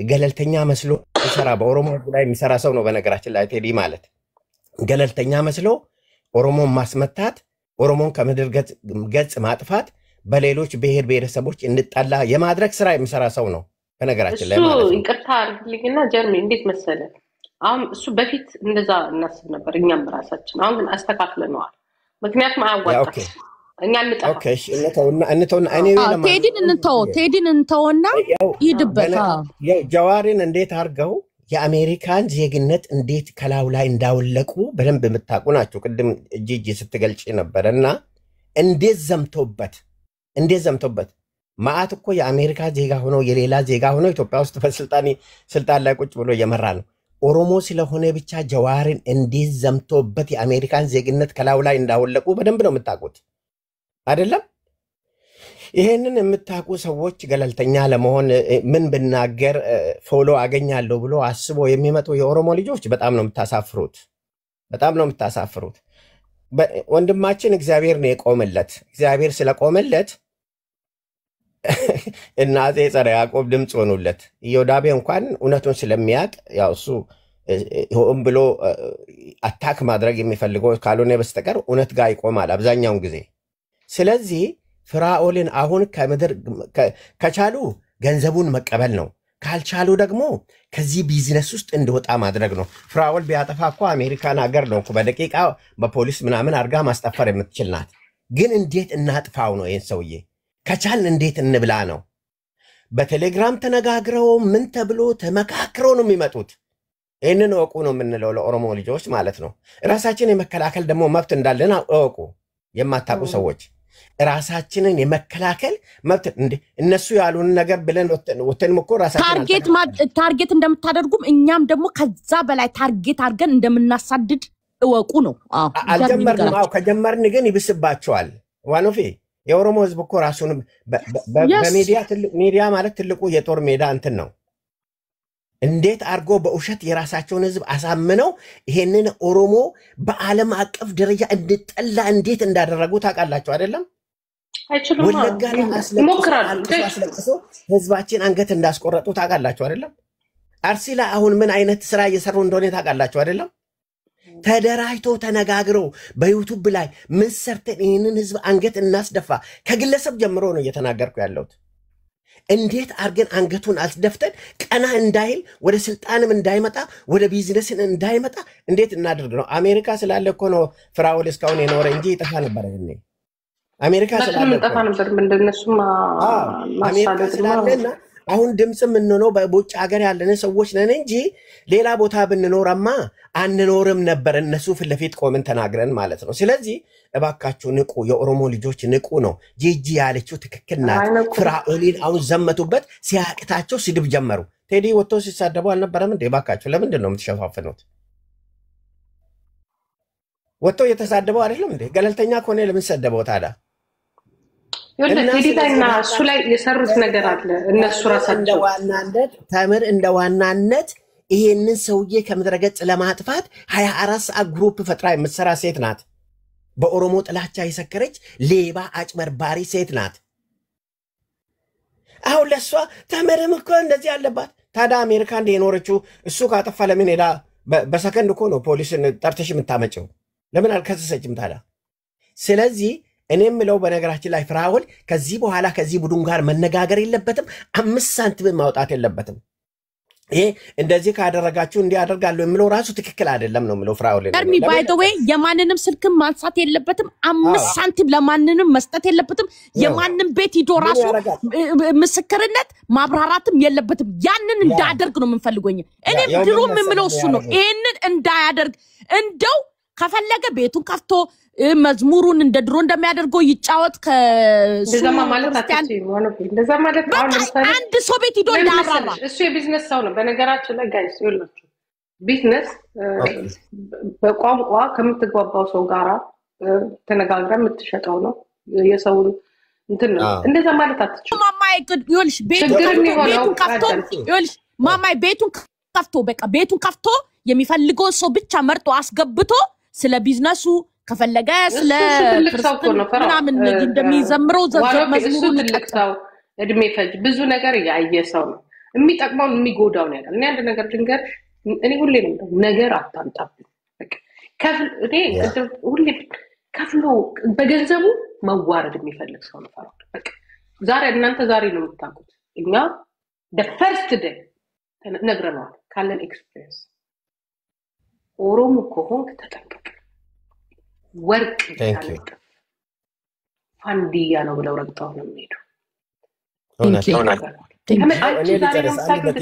[SPEAKER 6] ገለልተኛ መስሎ ይሰራ፣ በኦሮሞ ላይ የሚሰራ ሰው ነው። በነገራችን ላይ ቴዲ ማለት ገለልተኛ መስሎ ኦሮሞን ማስመታት፣ ኦሮሞን ከምድር ገጽ ማጥፋት፣ በሌሎች ብሔር ብሔረሰቦች እንጣላ የማድረግ ስራ የሚሰራ ሰው ነው። በነገራችን ላይ ማለት ነው።
[SPEAKER 2] ይቅርታ አድርግልኝና ጀርሚ እንዴት መሰለ፣ አሁን እሱ በፊት እንደዛ እናስብ ነበር እኛም ራሳችን። አሁን ግን አስተካክለነዋል። ምክንያቱም አያዋጣም። እኛ እንጠፋ።
[SPEAKER 6] ኦኬ እንተውና
[SPEAKER 3] ቴዲን እንተውና ይድበታ።
[SPEAKER 6] ጀዋሪን እንዴት አድርገው የአሜሪካን ዜግነት እንዴት ከላው ላይ እንዳወለቁ በደንብ የምታውቁ ናቸው። ቅድም ጂጂ ስትገልጭ ነበርና እንዴት ዘምቶበት ማአት እኮ የአሜሪካ ዜጋ ሆኖ የሌላ ዜጋ ሆኖ ኢትዮጵያ ውስጥ በስልጣን ላይ ቁጭ ብሎ እየመራ ነው። ኦሮሞ ስለሆነ ብቻ ጀዋሪን እንዴት ዘምቶበት የአሜሪካን ዜግነት ከላው ላይ እንዳወለቁ በደንብ ነው የምታውቁት አይደለም? ይሄንን የምታውቁ ሰዎች ገለልተኛ ለመሆን ምን ብናገር ፎሎ አገኛለሁ ብሎ አስቦ የሚመጡ የኦሮሞ ልጆች በጣም ነው የምታሳፍሩት። ወንድማችን እግዚአብሔር ነው የቆመለት። እግዚአብሔር ስለቆመለት እናቴ ጸረ ያዕቆብ ድምፅ ሆኑለት። ኢዮዳቤ እንኳን እውነቱን ስለሚያውቅ ያው እሱ ሆን ብሎ አታክ ማድረግ የሚፈልገው ካልሆነ በስተቀር እውነት ጋር ይቆማል አብዛኛውን ጊዜ። ስለዚህ ፍራኦልን አሁን ከምድር ከቻሉ ገንዘቡን መቀበል ነው፣ ካልቻሉ ደግሞ ከዚህ ቢዝነስ ውስጥ እንዲወጣ ማድረግ ነው። ፍራኦል ቢያጠፋ እኮ አሜሪካን ሀገር ነው በደቂቃ በፖሊስ ምናምን አድርጋ ማስጠፈር የምትችል ናት። ግን እንዴት እናጥፋው ነው? ይህን ሰውዬ ከቻልን እንዴት እንብላ ነው? በቴሌግራም ተነጋግረው ምን ተብሎ ተመካክረው ነው የሚመጡት። ይህንን እወቁ ነው የምንለው ለኦሮሞ ልጆች ማለት ነው። ራሳችን የመከላከል ደግሞ መብት እንዳለን እወቁ። የማታውቁ ሰዎች ራሳችንን የመከላከል መብት እነሱ ያሉን ነገር ብለን ወተንም እኮ ራሳችን
[SPEAKER 3] ታርጌት እንደምታደርጉም እኛም ደግሞ ከዛ በላይ ታርጌት አድርገን እንደምናሳድድ እወቁ ነው።
[SPEAKER 6] አልጀመርንም። ከጀመርን ግን ይብስባቸዋል። ዋኖፌ የኦሮሞ ህዝብ እኮ ራሱን በሚዲያ ሚዲያ ማለት ትልቁ የጦር ሜዳ እንትን ነው። እንዴት አርጎ በውሸት የራሳቸውን ህዝብ አሳምነው ይሄንን ኦሮሞ በዓለም አቀፍ ደረጃ እንድጠላ እንዴት እንዳደረጉ ታውቃላችሁ አይደለም? ወለጋ ላይ አስለቅሶ ህዝባችን አንገት እንዳስቆረጡ ታውቃላችሁ አይደለም? አርሲ ላይ አሁን ምን አይነት ስራ እየሰሩ እንደሆነ ታውቃላችሁ አይደለም? ተደራጅቶ ተነጋግረው በዩቲዩብ ላይ ምን ሰርተን ይህንን ህዝብ አንገት እናስደፋ ከግለሰብ ጀምሮ ነው እየተናገርኩ ያለሁት። እንዴት አርገን አንገቱን አስደፍተን ቀና እንዳይል ወደ ስልጣንም እንዳይመጣ ወደ ቢዝነስን እንዳይመጣ እንዴት እናድርግ ነው? አሜሪካ ስላለ እኮ ነው ፍራኦል እስካሁን የኖረ እንጂ ይጠፋ ነበር። ይሄኔ አሜሪካ ስላለ
[SPEAKER 2] ጠፋ ነበር። እንደነሱም
[SPEAKER 6] አሜሪካ ስላለና አሁን ድምጽ የምንሆነው በውጭ ሀገር ያለን ሰዎች ነን እንጂ ሌላ ቦታ ብንኖርማ አንኖርም ነበር። እነሱ ፊት ለፊት ቆመን ተናግረን ማለት ነው። ስለዚህ እባካችሁ ንቁ፣ የኦሮሞ ልጆች ንቁ ነው። ጂጂ ያለችው ትክክል ናት። ፍራኦልን አሁን ዘመቱበት፣ ሲያቅታቸው ስድብ ጀመሩ። ቴዲ ወጥቶ ሲሳደቡ አልነበረም እንዴ? እባካችሁ ለምንድን ነው የምትሸፋፍኑት? ወጥቶ እየተሳደበው አይደለም እንዴ? ገለልተኛ ከሆነ ለምን ሰደበው ታዲያ?
[SPEAKER 2] ቴዲታና እሱ ላይ የሰሩት ነገር አለ። እነሱ ራሳቸው
[SPEAKER 6] ተምር እንደ ዋናነት ይሄንን ሰውዬ ከምድረ ገጽ ለማጥፋት 24 ሰዓት ግሩፕ ፈጥራ የምትሰራ ሴት ናት። በኦሮሞ ጥላቻ የሰከረች ሌባ አጭበርባሪ ሴት ናት። አሁን ለሷ ተምርም እኮ እንደዚህ ያለባት ታዲያ አሜሪካ እንደ የኖረችው እሱ ካጠፋ ለምን ሄዳ በሰከንድ እኮ ነው ፖሊስን ጠርተሽ የምታመጨው? ለምን አልከሰሰችም ታዲያ? ስለዚህ እኔ የምለው በነገራችን ላይ ፍራኦል ከዚህ በኋላ ከዚህ ቡድን ጋር መነጋገር የለበትም። 5 ሳንቲም ማውጣት የለበትም። ይሄ እንደዚህ ካደረጋችሁ እንዲያደርጋሉ የምለው ራሱ ትክክል አይደለም ነው የምለው። ፍራኦል
[SPEAKER 3] እርሚ ባይ ዘ ዌይ የማንንም ስልክም ማንሳት የለበትም። 5 ሳንቲም ለማንንም መስጠት የለበትም። የማንንም ቤት ሂዶ ራሱ ምስክርነት ማብራራትም የለበትም። ያንን እንዳያደርግ ነው የምንፈልገው። እኔም ድሮም የምለው እሱ ነው። ይሄንን እንዳያደርግ እንደው ከፈለገ ቤቱን ከፍቶ መዝሙሩን እንደ ድሮ እንደሚያደርገው ይጫወት።
[SPEAKER 2] እንደዛማ ማለት እንደዛ ማለት
[SPEAKER 3] አንድ ሰው ቤት ሂዶ እንዳያብራራ
[SPEAKER 2] እሱ የቢዝነስ ሰው ነው። በነገራችን ላይ ጋይስ ይኸውላችሁ ቢዝነስ በቋንቋ ከምትግባባው ሰው ጋራ ተነጋግረህ የምትሸጠው ነው። የሰውን እንትን ነው። እንደዛ ማለት አትችልም።
[SPEAKER 3] ማማይ ይኸውልሽ ቤቱን ከፍቶ ይኸውልሽ ማማይ ቤቱን ከፍቶ በቃ ቤቱን ከፍቶ የሚፈልገው ሰው ብቻ መርጦ አስገብቶ ስለ ቢዝነሱ ከፈለገ ስለ ምናምን እንደሚዘምረው መዝሙሩ ልቀጥታው
[SPEAKER 2] እድሜ ፈጅ ብዙ ነገር ያየ ሰው ነው። የሚጠቅመው የሚጎዳው ነገር እኔ አንድ ነገር ድንገር እኔ ሁሌ ነው ነገር አታምጣብኝ። በቃ እኔ ሁሌ ከፍሎ በገንዘቡ መዋረድ የሚፈልግ ሰው ነው ፈራው። በቃ ዛሬ እናንተ ዛሬ ነው የምታውቁት። እኛ the first day ነግረናል ካለን ኤክስፒሪየንስ ኦሮሞ ከሆንክ ተጠንቀቅ። ወርቅ ታለቀ አንዲያ ነው ብለው ረግጠው ነው የሚሄዱ።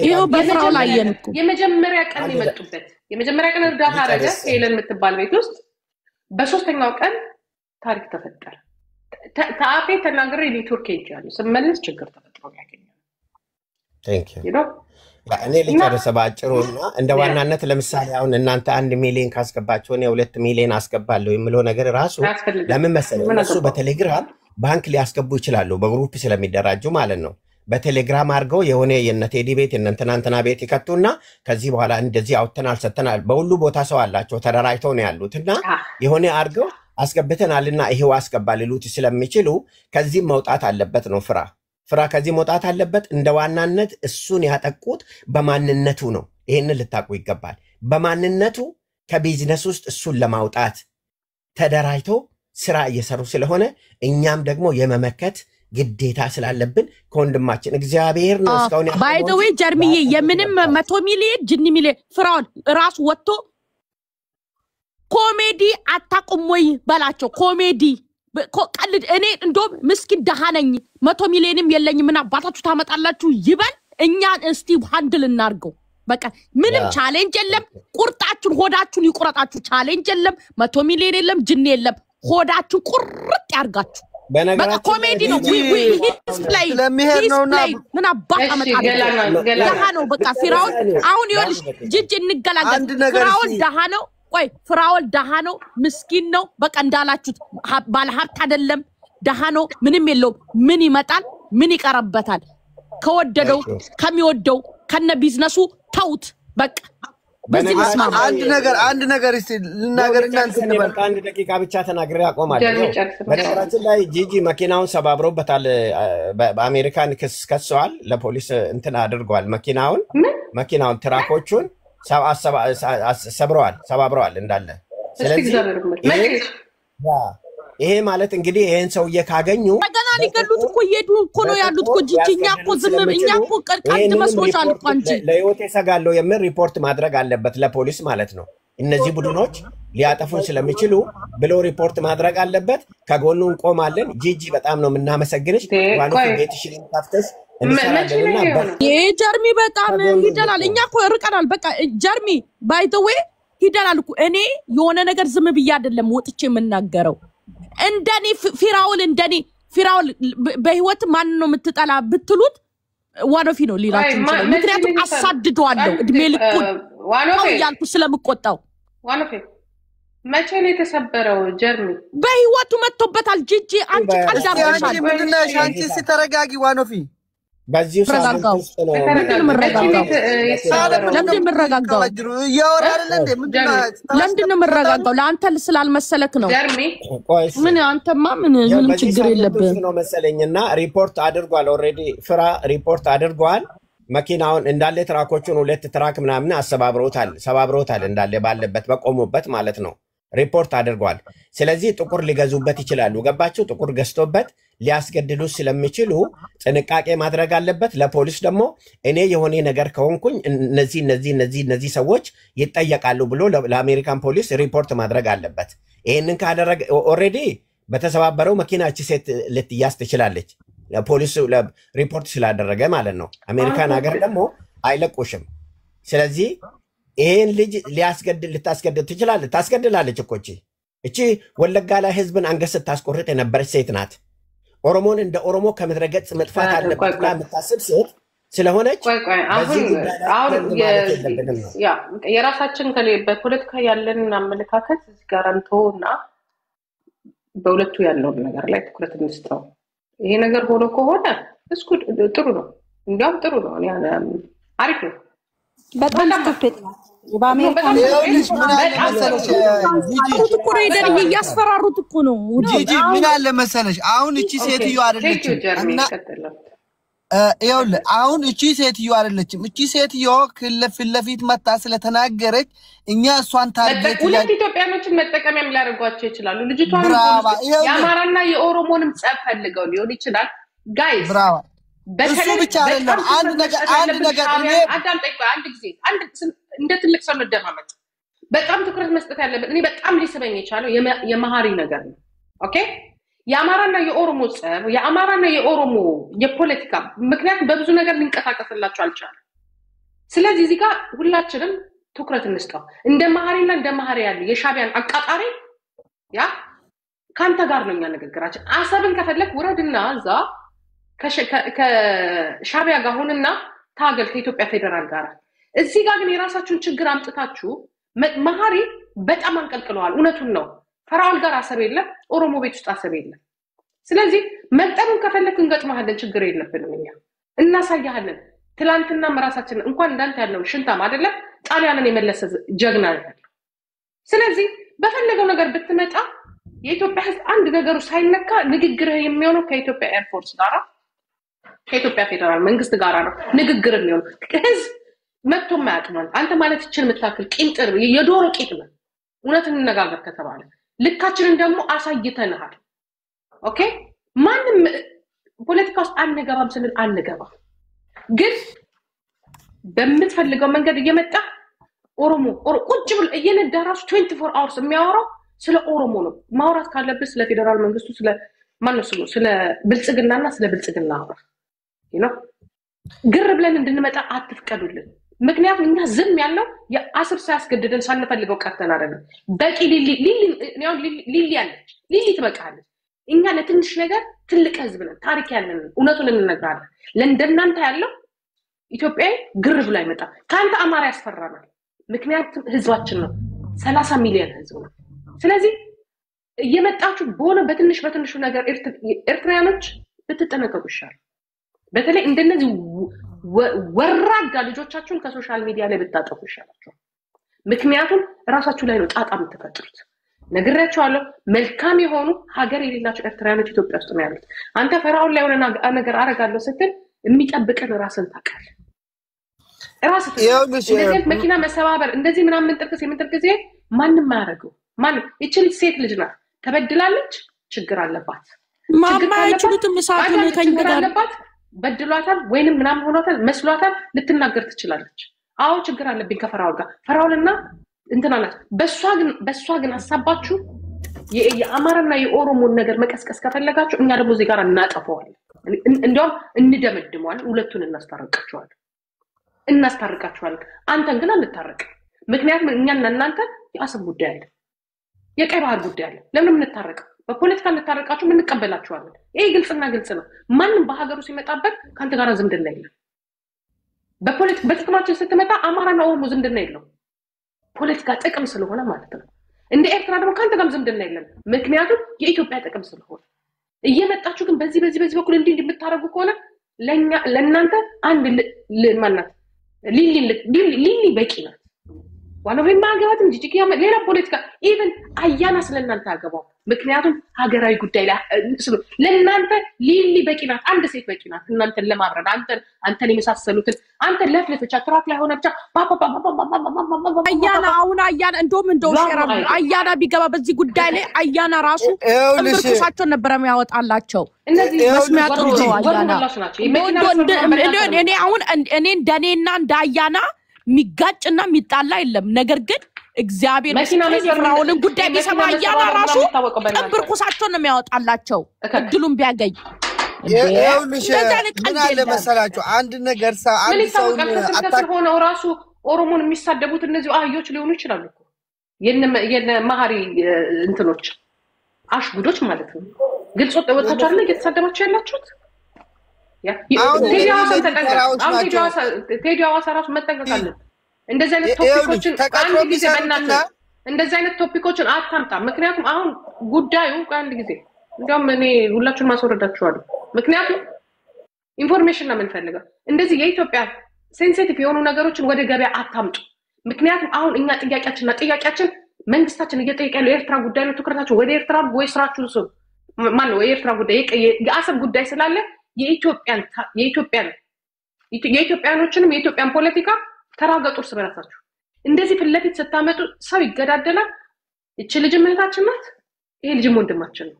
[SPEAKER 3] ይሄው በፍራው ላይ የነኩ
[SPEAKER 2] የመጀመሪያ ቀን የመጡበት የመጀመሪያ ቀን እርዳታ አረገ ሄለን የምትባል ቤት ውስጥ በሶስተኛው ቀን ታሪክ ተፈጠረ። ታአፌ ተናግሬ ኔትወርክ ይቻላል ስመለስ ችግር ተፈጥሮ ያገኛል።
[SPEAKER 6] ቴንክ ዩ እኔ ልጨርስ ባጭሩና እንደ ዋናነት ለምሳሌ አሁን እናንተ 1 ሚሊዮን ካስገባችሁ እኔ 2 ሚሊዮን አስገባለሁ የሚለው ነገር ራሱ ለምን መሰለኝ እነሱ በቴሌግራም ባንክ ሊያስገቡ ይችላሉ በግሩፕ ስለሚደራጁ ማለት ነው። በቴሌግራም አድርገው የሆነ የነቴዲ ቤት የነንተናንተና ቤት ይከቱና ከዚህ በኋላ እንደዚህ አውጥተናል ሰተናል በሁሉ ቦታ ሰው አላቸው ተደራጅተው ነው ያሉትና የሆነ አድርገው አስገብተናልና ይሄው አስገባል ሉት ስለሚችሉ ከዚህ መውጣት አለበት ነው ፍራ ፍራ ከዚህ መውጣት አለበት። እንደ ዋናነት እሱን ያጠቁት በማንነቱ ነው። ይህንን ልታቁ ይገባል። በማንነቱ ከቢዝነስ ውስጥ እሱን ለማውጣት ተደራጅቶ ስራ እየሰሩ ስለሆነ እኛም ደግሞ የመመከት ግዴታ ስላለብን ከወንድማችን እግዚአብሔር ነው እስካሁን
[SPEAKER 3] ባይ ዘ ዌይ ጀርሚዬ የምንም 100 ሚሊዮን ጅኒ ሚሊዮን ፍራውን ራስ ወጥቶ ኮሜዲ አታቁም ወይ በላቸው። ኮሜዲ ቀልድ እኔ እንደውም ምስኪን ደሃ ነኝ 100 ሚሊዮንም የለኝም እና አባታችሁ ታመጣላችሁ ይበል። እኛ እስቲ ሃንድል እናርገው። በቃ ምንም ቻሌንጅ የለም። ቁርጣችሁን ሆዳችሁን ይቆረጣችሁ። ቻሌንጅ የለም። 100 ሚሊዮን የለም። ጅኒ የለም። ሆዳችሁ ቁርጥ ያርጋችሁ። በቃ ኮሜዲ ነው። ዲስፕሌይ ምን አባታ መጣለ ደሃ ነው። በቃ ፍራውን አሁን ይወልሽ ጅጅ እንገላገል። ፍራውን ደሃ ነው። ቆይ ፍራውን ደሃ ነው። ምስኪን ነው። በቃ እንዳላችሁት ባለ ሀብት አይደለም። ደሃ ነው። ምንም የለውም። ምን ይመጣል? ምን ይቀርበታል? ከወደደው ከሚወደው ከነ ቢዝነሱ ተውት። በቃ በዚህ መስማ
[SPEAKER 5] አንድ ነገር እስቲ ልናገርና
[SPEAKER 6] በቃ አንድ ደቂቃ ብቻ ተናግሬ አቆማለሁ። በነገራችን ላይ ጂጂ መኪናውን ሰባብሮበታል። በአሜሪካን ከሰዋል። ለፖሊስ እንትን አድርጓል። መኪናውን ትራኮቹን ሰባብረዋል እንዳለ። ስለዚህ ይሄ ማለት እንግዲህ ይሄን ሰውዬ ካገኙ
[SPEAKER 3] ገና ሊገሉት እኮ እየሄዱ እኮ ነው ያሉት እኮ ጂጂኛ እኮ ዝም እኛ እኮ ቀልድ መስሎሻል እኮ አንቺ።
[SPEAKER 6] ለህይወቴ ሰጋለሁ የሚል ሪፖርት ማድረግ አለበት ለፖሊስ ማለት ነው። እነዚህ ቡድኖች ሊያጠፉን ስለሚችሉ ብሎ ሪፖርት ማድረግ አለበት። ከጎኑ እንቆማለን። ጂጂ በጣም ነው የምናመሰግንሽ። ዋኑ ቤትሽን ታፍተሽ እንሰራለንና
[SPEAKER 3] ጀርሚ በጣም ይደላል። እኛ እኮ ርቀናል። በቃ ጀርሚ ባይ ዘ ዌይ ይደላል እኮ እኔ የሆነ ነገር ዝም ብዬ አይደለም ወጥቼ የምናገረው። እንደኔ ፊራውል በህይወት ማን ነው የምትጠላ ብትሉት ዋኖፊ ነው ሊላችሁ ይችላል። ምክንያቱም አሳድደዋለሁ እድሜ ልኩን ዋኖፊ ያልኩ ስለምቆጣው።
[SPEAKER 2] ዋኖፊ መቼ ነው የተሰበረው? ጀርሚ
[SPEAKER 3] በህይወቱ መጥቶበታል። ጂጂ አንቺ ቀዳማሽ
[SPEAKER 5] ምንድነው? አንቺ ሲተረጋጊ ዋኖፊ
[SPEAKER 6] በዚህ ሳምንት ውስጥ ነው
[SPEAKER 3] ለምንድን ነው የምረጋጋው? ለአንተ ስላልመሰለክ ነው። ምን አንተማ ምንም ችግር የለብህም
[SPEAKER 6] ነው መሰለኝና ሪፖርት አድርጓል። ኦልሬዲ ፍራ ሪፖርት አድርጓል። መኪናውን እንዳለ ትራኮቹን 2 ትራክ ምናምን ሰባብሮታል እንዳለ ባለበት በቆሙበት ማለት ነው። ሪፖርት አድርጓል። ስለዚህ ጥቁር ሊገዙበት ይችላሉ። ገባችሁ? ጥቁር ገዝቶበት ሊያስገድሉ ስለሚችሉ ጥንቃቄ ማድረግ አለበት። ለፖሊስ ደግሞ እኔ የሆነ ነገር ከሆንኩኝ እነዚህ ሰዎች ይጠየቃሉ ብሎ ለአሜሪካን ፖሊስ ሪፖርት ማድረግ አለበት። ይሄንን ካደረገ ኦሬዲ በተሰባበረው መኪና እቺ ሴት ልትያዝ ትችላለች። ለፖሊስ ሪፖርት ስላደረገ ማለት ነው። አሜሪካን ሀገር ደግሞ አይለቁሽም። ስለዚህ ይሄን ልጅ ልታስገድል ትችላለች። ታስገድላለች እኮ እቺ ወለጋ ላይ ህዝብን አንገት ታስቆርጥ የነበረች ሴት ናት። ኦሮሞን እንደ ኦሮሞ ከምድረ ገጽ መጥፋት አለበት ብላ የምታስብ ሴት ስለሆነች
[SPEAKER 2] የራሳችን በፖለቲካ ያለን አመለካከት እዚህ ጋር እንተውና በሁለቱ ያለውን ነገር ላይ ትኩረት እንስጠው። ይሄ ነገር ሆኖ ከሆነ እስኩ ጥሩ ነው። እንዲያውም ጥሩ ነው። አሪፍ ነው።
[SPEAKER 4] በጣም ስኩፕት በአሜሪካን
[SPEAKER 3] ያስፈራሩት እኮ ነው።
[SPEAKER 5] ጂጂ ምን አለ መሰለሽ አሁን እቺ ሴትዮ አይደለችም እና አሁን እቺ ሴትዮ አይደለችም። እቺ ሴትዮ ለፊት መጣ ስለተናገረች እኛ እሷን ታርጌት
[SPEAKER 2] ሁለት ኢትዮጵያኖችን መጠቀሚያም ሊያደርጓቸው ይችላሉ። ልጅቷን የአማራና የኦሮሞንም ጸብ ፈልገው ሊሆን ይችላል። ጋይስ
[SPEAKER 5] ብራዋ እሱ ብቻ አይደለም። አንድ ነገር እኔ
[SPEAKER 2] አንድ ጊዜ እንደ ትልቅ ሰው እንደማመጥ በጣም ትኩረት መስጠት ያለበት እኔ በጣም ሊስበኝ የቻለው የመሃሪ ነገር ነው። ኦኬ የአማራና የኦሮሞ ጸብ የአማራና የኦሮሞ የፖለቲካ ምክንያት በብዙ ነገር ሊንቀሳቀስላቸው አልቻለም። ስለዚህ እዚህ ጋር ሁላችንም ትኩረት እንስጠው። እንደ መሃሪና እንደ መሃሪ ያለ የሻቢያን አቃጣሪ ያ ካንተ ጋር ነው እኛ ንግግራችን። አሰብን ከፈለክ ውረድና እዛ ከሻቢያ ጋር ሆነና ታገል ከኢትዮጵያ ፌደራል ጋር። እዚህ ጋር ግን የራሳችሁን ችግር አምጥታችሁ መሃሪ በጣም አንቀልቅለዋል። እውነቱን ነው። ፈራውል ጋር አሰብ የለም፣ ኦሮሞ ቤት ውስጥ አሰብ የለም። ስለዚህ መጠኑን ከፈለክ እንገጥማለን፣ ችግር የለብንም። እኛ እናሳያለን። ትላንትና ራሳችን እንኳን እንዳንተ ያለው ሽንታም አይደለም ጣሊያንን የመለሰ ጀግና ያለው። ስለዚህ በፈለገው ነገር ብትመጣ የኢትዮጵያ ሕዝብ አንድ ነገሩ ሳይነካ ንግግርህ የሚሆነው ከኢትዮጵያ ኤርፎርስ ጋር ከኢትዮጵያ ፌደራል መንግስት ጋር ነው ንግግር የሚሆነው። ህዝብ መጥቶ ማያጥማል። አንተ ማለት ይችል የምታክል ቂንጥር የዶሮ ቂጥ ነው። እውነት እንነጋገር ከተባለ ልካችንን ደግሞ አሳይተናል። ኦኬ ማንም ፖለቲካ ውስጥ አንገባም ስንል አንገባም፣ ግን በምትፈልገው መንገድ እየመጣ ኦሮሞ ቁጭ ብሎ እየነዳ ራሱ 24 hours የሚያወራው ስለ ኦሮሞ ነው። ማውራት ካለበት ስለ ፌደራል መንግስቱ ስለ ማነው ስለ ብልጽግናና ስለ ብልጽግና አውራ ግር ብለን እንድንመጣ አትፍቀዱልን። ምክንያቱም እኛ ዝም ያለው የአስር ሳያስገድደን ሳንፈልገው ቀርተን አይደለም። በቂ ሊሊ ያለች ሊሊ ትበቃለች። እኛ ለትንሽ ነገር ትልቅ ህዝብ ነን፣ ታሪክ ያለን እውነቱን እንነግራለን። ለእንደናንተ ያለው ኢትዮጵያዊ ግር ብሎ አይመጣም። ካንተ አማራ ያስፈራናል፣ ምክንያቱም ህዝባችን ነው 30 ሚሊዮን ህዝብ ነው። ስለዚህ እየመጣችሁ በሆነ በትንሹ ነገር ኤርትራያኖች ብትጠነቀቁ ይሻላል። በተለይ እንደነዚህ ወራዳ ልጆቻችሁን ከሶሻል ሚዲያ ላይ ብታጠፉ ይሻላችኋል። ምክንያቱም ራሳችሁ ላይ ነው ጣጣ የምትፈጥሩት። ነግሬያችኋለሁ። መልካም የሆኑ ሀገር የሌላቸው ኤርትራያኖች ኢትዮጵያ ውስጥ ነው ያሉት። አንተ ፈራውን ላይ ሆነ ነገር አረጋለሁ ስትል የሚጠብቅን ራስን ታውቃለህ። ራስህ እንደዚህ መኪና መሰባበር እንደዚህ ምናምን የምንጠርቅስ ማንም አያደርገው። ማንም ይችል ሴት ልጅ ናት፣ ተበድላለች፣ ችግር አለባት።
[SPEAKER 3] ማማ አይችሉትም ሳቱን ከኛ
[SPEAKER 2] አለባት፣ በድሏታል ወይንም ምናምን ሆኗታል መስሏታል፣ ልትናገር ትችላለች። አዎ ችግር አለብኝ ከፈራው ጋር ፈራውልና እንትናናት። በሷ ግን ሐሳባችሁ የአማራና የኦሮሞን ነገር መቀስቀስ ከፈለጋችሁ እኛ ደግሞ እዚህ ጋር እናጠፋዋለን። እንዲያውም እንደመድመዋለን፣ ሁለቱን እናስታርቃችኋለን። አንተን ግን አንታረቅ። ምክንያቱም እኛና እናንተ የአሰብ ጉዳይ አለ፣ የቀይ ባህር ጉዳይ አለ። ለምን እንታረቅ? በፖለቲካ እንታረቃችሁ ምን እንቀበላችኋለን? ይሄ ግልጽና ግልጽ ነው። ማንም በሀገሩ ሲመጣበት ካንተ ጋር ዝምድና የለም። በፖለቲካ በጥቅማችን ስትመጣ አማራና ኦሮሞ ዝምድና የለው፣ ፖለቲካ ጥቅም ስለሆነ ማለት ነው። እንደ ኤርትራ ደግሞ ካንተ ጋር ዝምድና የለም፣ ምክንያቱም የኢትዮጵያ ጥቅም ስለሆነ። እየመጣችሁ ግን በዚህ በኩል እንዲህ የምታረጉ ከሆነ ለእናንተ አንድ ማናት ሊሊ በቂ ናት። ዋናው የማገባትም ጂጂክ ሌላ ፖለቲካ ኢቭን አያና ስለናንተ አገባው። ምክንያቱም ሀገራዊ ጉዳይ ላይ ለናንተ ሊሊ በቂ ናት፣ አንድ ሴት በቂ ናት። እናንተን ለማብረድ አንተን የመሳሰሉትን አንተን ለፍለፈቻ ትራክ ላይ ሆነ ብቻ
[SPEAKER 3] አያና አሁን አያና እንደው ሸራ አያና ቢገባ በዚህ ጉዳይ ላይ አያና ራሱ ጥምርኩሳቸው ነበር የሚያወጣላቸው። እነዚህ መስሚያጥሩ ነው አያና እኔ አሁን እኔ እንደኔና እንዳያና ሚጋጭና ሚጣላ የለም። ነገር ግን እግዚአብሔር መስራውን ጉዳይ ቢሰማ አያና ራሱ ጥምርኩሳቸው ነው የሚያወጣላቸው እድሉን ቢያገኝ።
[SPEAKER 5] ይኸውልሽ ምን አለ መሰላችሁ አንድ ነገር አንድ ሰው
[SPEAKER 2] አታክ ሆነው ራሱ ኦሮሞን የሚሳደቡት እነዚህ አህዮች ሊሆኑ ይችላሉ እኮ የነ ማሃሪ እንትኖች አሽጉዶች ማለት ነው። ግልጽ ወጣችሁ አይደል እየተሳደባችሁ ያላችሁት? ቴዲ ሐዋሳ ራሱ መጠንቀቅ አለብን። እንደዚህ አይነት ቶፒኮችን አታምጣ። ምክንያቱም አሁን ጉዳዩ አንድ ጊዜ እንደውም እኔ ሁላችሁን ማስወረዳችኋለሁ። ምክንያቱም ኢንፎርሜሽን ነው የምንፈልገው። እንደዚህ የኢትዮጵያ ሴንሲቲቭ የሆኑ ነገሮችን ወደ ገበያ አታምጡ። ምክንያቱም አሁን እኛ ጥያቄያችን መንግስታችን እየጠየቀ ያለው የኤርትራ ጉዳይ ነው። ትኩረታችሁ ወደ ኤርትራ ወይ ስራችሁ ሰው ማን ነው የኤርትራ ጉዳይ የአሰብ ጉዳይ ስላለ የኢትዮጵያኖችንም የኢትዮጵያን ፖለቲካ ተራገጡ እርስ በራሳችሁ። እንደዚህ ፊት ለፊት ስታመጡ ሰው ይገዳደላል። እቺ ልጅ እህታችን ናት፣ ይሄ ልጅም ወንድማችን ነው።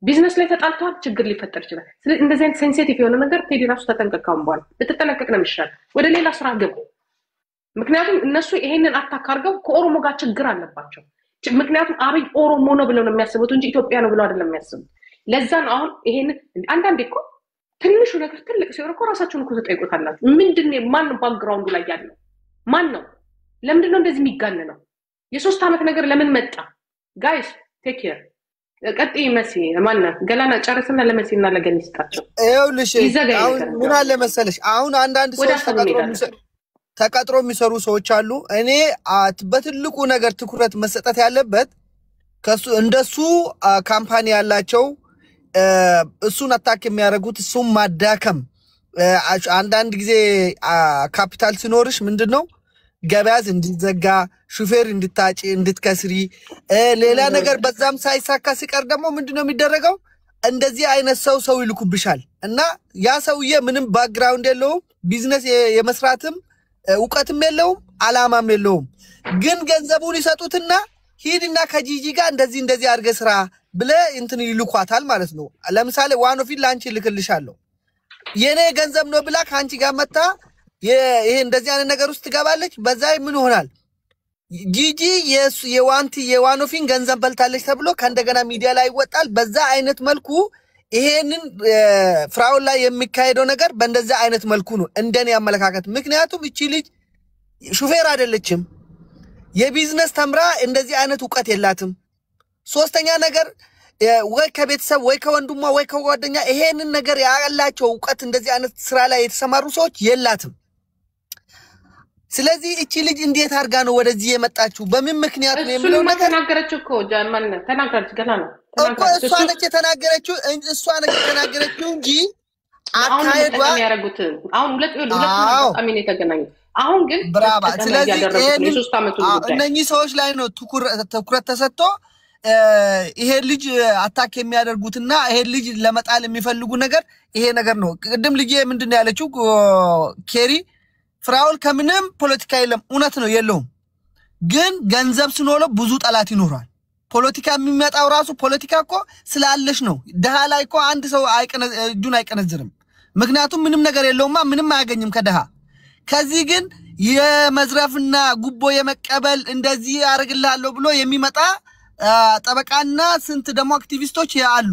[SPEAKER 2] ቢዝነስ ላይ ተጣልተዋል፣ ችግር ሊፈጠር ይችላል። ስለዚህ እንደዚህ አይነት ሴንሲቲቭ የሆነ ነገር ቴዲ ራሱ ተጠንቀቀው በኋላ ብትጠነቀቅ ነው የሚሻለው። ወደ ሌላ ስራ ገቡ። ምክንያቱም እነሱ ይሄንን አታክ አድርገው ከኦሮሞ ጋር ችግር አለባቸው። ምክንያቱም አብይ ኦሮሞ ነው ብለው ነው የሚያስቡት እንጂ ኢትዮጵያ ነው ብለው አይደለም የሚያስቡት። ለዛ ነው አሁን ይሄንን አንዳንዴ እኮ ትንሹ ነገር ትልቅ ሲሆን እኮ ራሳችሁን እኮ ተጠይቁታላችሁ። ምንድነው ማን ባክግራውንዱ ላይ ያለው ማን ነው? ለምንድነው እንደዚህ የሚጋነነው? የ3 አመት ነገር ለምን መጣ? ጋይስ ቴክ ኬር። ቀጥይ መሲ ማንና ገላና ጨርስና ለመሲና ለገኒ ስጣቸው።
[SPEAKER 5] ይኸውልሽ አሁን ምን አለ መሰለሽ አሁን አንዳንድ ሰዎች ተቀጥሮ የሚሰሩ ሰዎች አሉ። እኔ በትልቁ ነገር ትኩረት መሰጠት ያለበት ከሱ እንደሱ ካምፓኒ ያላቸው እሱን አታክ የሚያደርጉት እሱን ማዳከም። አንዳንድ ጊዜ ካፒታል ሲኖርሽ ምንድነው ገበያዝ እንዲዘጋ ሹፌር እንድታጪ እንድትከስሪ ሌላ ነገር በዛም ሳይሳካ ሲቀር ደግሞ ምንድነው የሚደረገው? እንደዚህ አይነት ሰው ይልኩብሻል እና ያ ሰውዬ ምንም ባክግራውንድ የለውም ቢዝነስ የመስራትም ዕውቀትም የለውም አላማም የለውም ግን ገንዘቡን ይሰጡትና ሂድና ከጂጂ ጋር እንደዚህ አድርገ ስራ ብለ እንትን ይልኳታል ማለት ነው ለምሳሌ ዋኖፊል ላንቺ ልክልሻለሁ የኔ ገንዘብ ነው ብላ ካንቺ ጋር መጣ ይሄ እንደዚህ አይነት ነገር ውስጥ ትገባለች በዛ ምን ይሆናል ጂጂ የዋኖፊን ገንዘብ በልታለች ተብሎ ከእንደገና ሚዲያ ላይ ይወጣል በዛ አይነት መልኩ ይሄንን ፍራውን ላይ የሚካሄደው ነገር በእንደዛ አይነት መልኩ ነው እንደኔ አመለካከት ምክንያቱም እቺ ልጅ ሹፌር አይደለችም የቢዝነስ ተምራ እንደዚህ አይነት ዕውቀት የላትም ሶስተኛ ነገር ወይ ከቤተሰብ ወይ ከወንድሟ ወይ ከጓደኛ ይሄንን ነገር ያላቸው ዕውቀት እንደዚህ አይነት ስራ ላይ የተሰማሩ ሰዎች የላትም ስለዚህ እቺ ልጅ እንዴት አርጋ ነው ወደዚህ የመጣችው በምን ምክንያት ነው የሚለው ነገር
[SPEAKER 2] ተናገረችው እኮ ጃማን ተናገረች ገና ነው
[SPEAKER 5] እኮ እሷ ነች የተናገረችው እንጂ አካሄዷ
[SPEAKER 2] ያረጉት አሁን ሁለት አሚን የተገናኙ አሁን ግን
[SPEAKER 5] ብራባ ስለዚህ እነኚህ ሰዎች ላይ ነው ትኩረት ተሰጥቶ ይሄ ልጅ አታክ የሚያደርጉትና ይሄ ልጅ ለመጣል የሚፈልጉ ነገር ይሄ ነገር ነው ቅድም ልጅ ምንድነው ያለችው ኬሪ ፍራውል ከምንም ፖለቲካ የለም እውነት ነው የለውም ግን ገንዘብ ስኖሎ ብዙ ጠላት ይኖራል ፖለቲካ የሚመጣው ራሱ ፖለቲካ እኮ ስላለሽ ነው ደሃ ላይ እኮ አንድ ሰው እጁን አይቀነዝርም ምክንያቱም ምንም ነገር የለውማ ምንም አያገኝም ከደሃ ከዚህ ግን የመዝረፍና ጉቦ የመቀበል እንደዚህ ያርግልሃለሁ ብሎ የሚመጣ ጠበቃና ስንት ደሞ አክቲቪስቶች ያሉ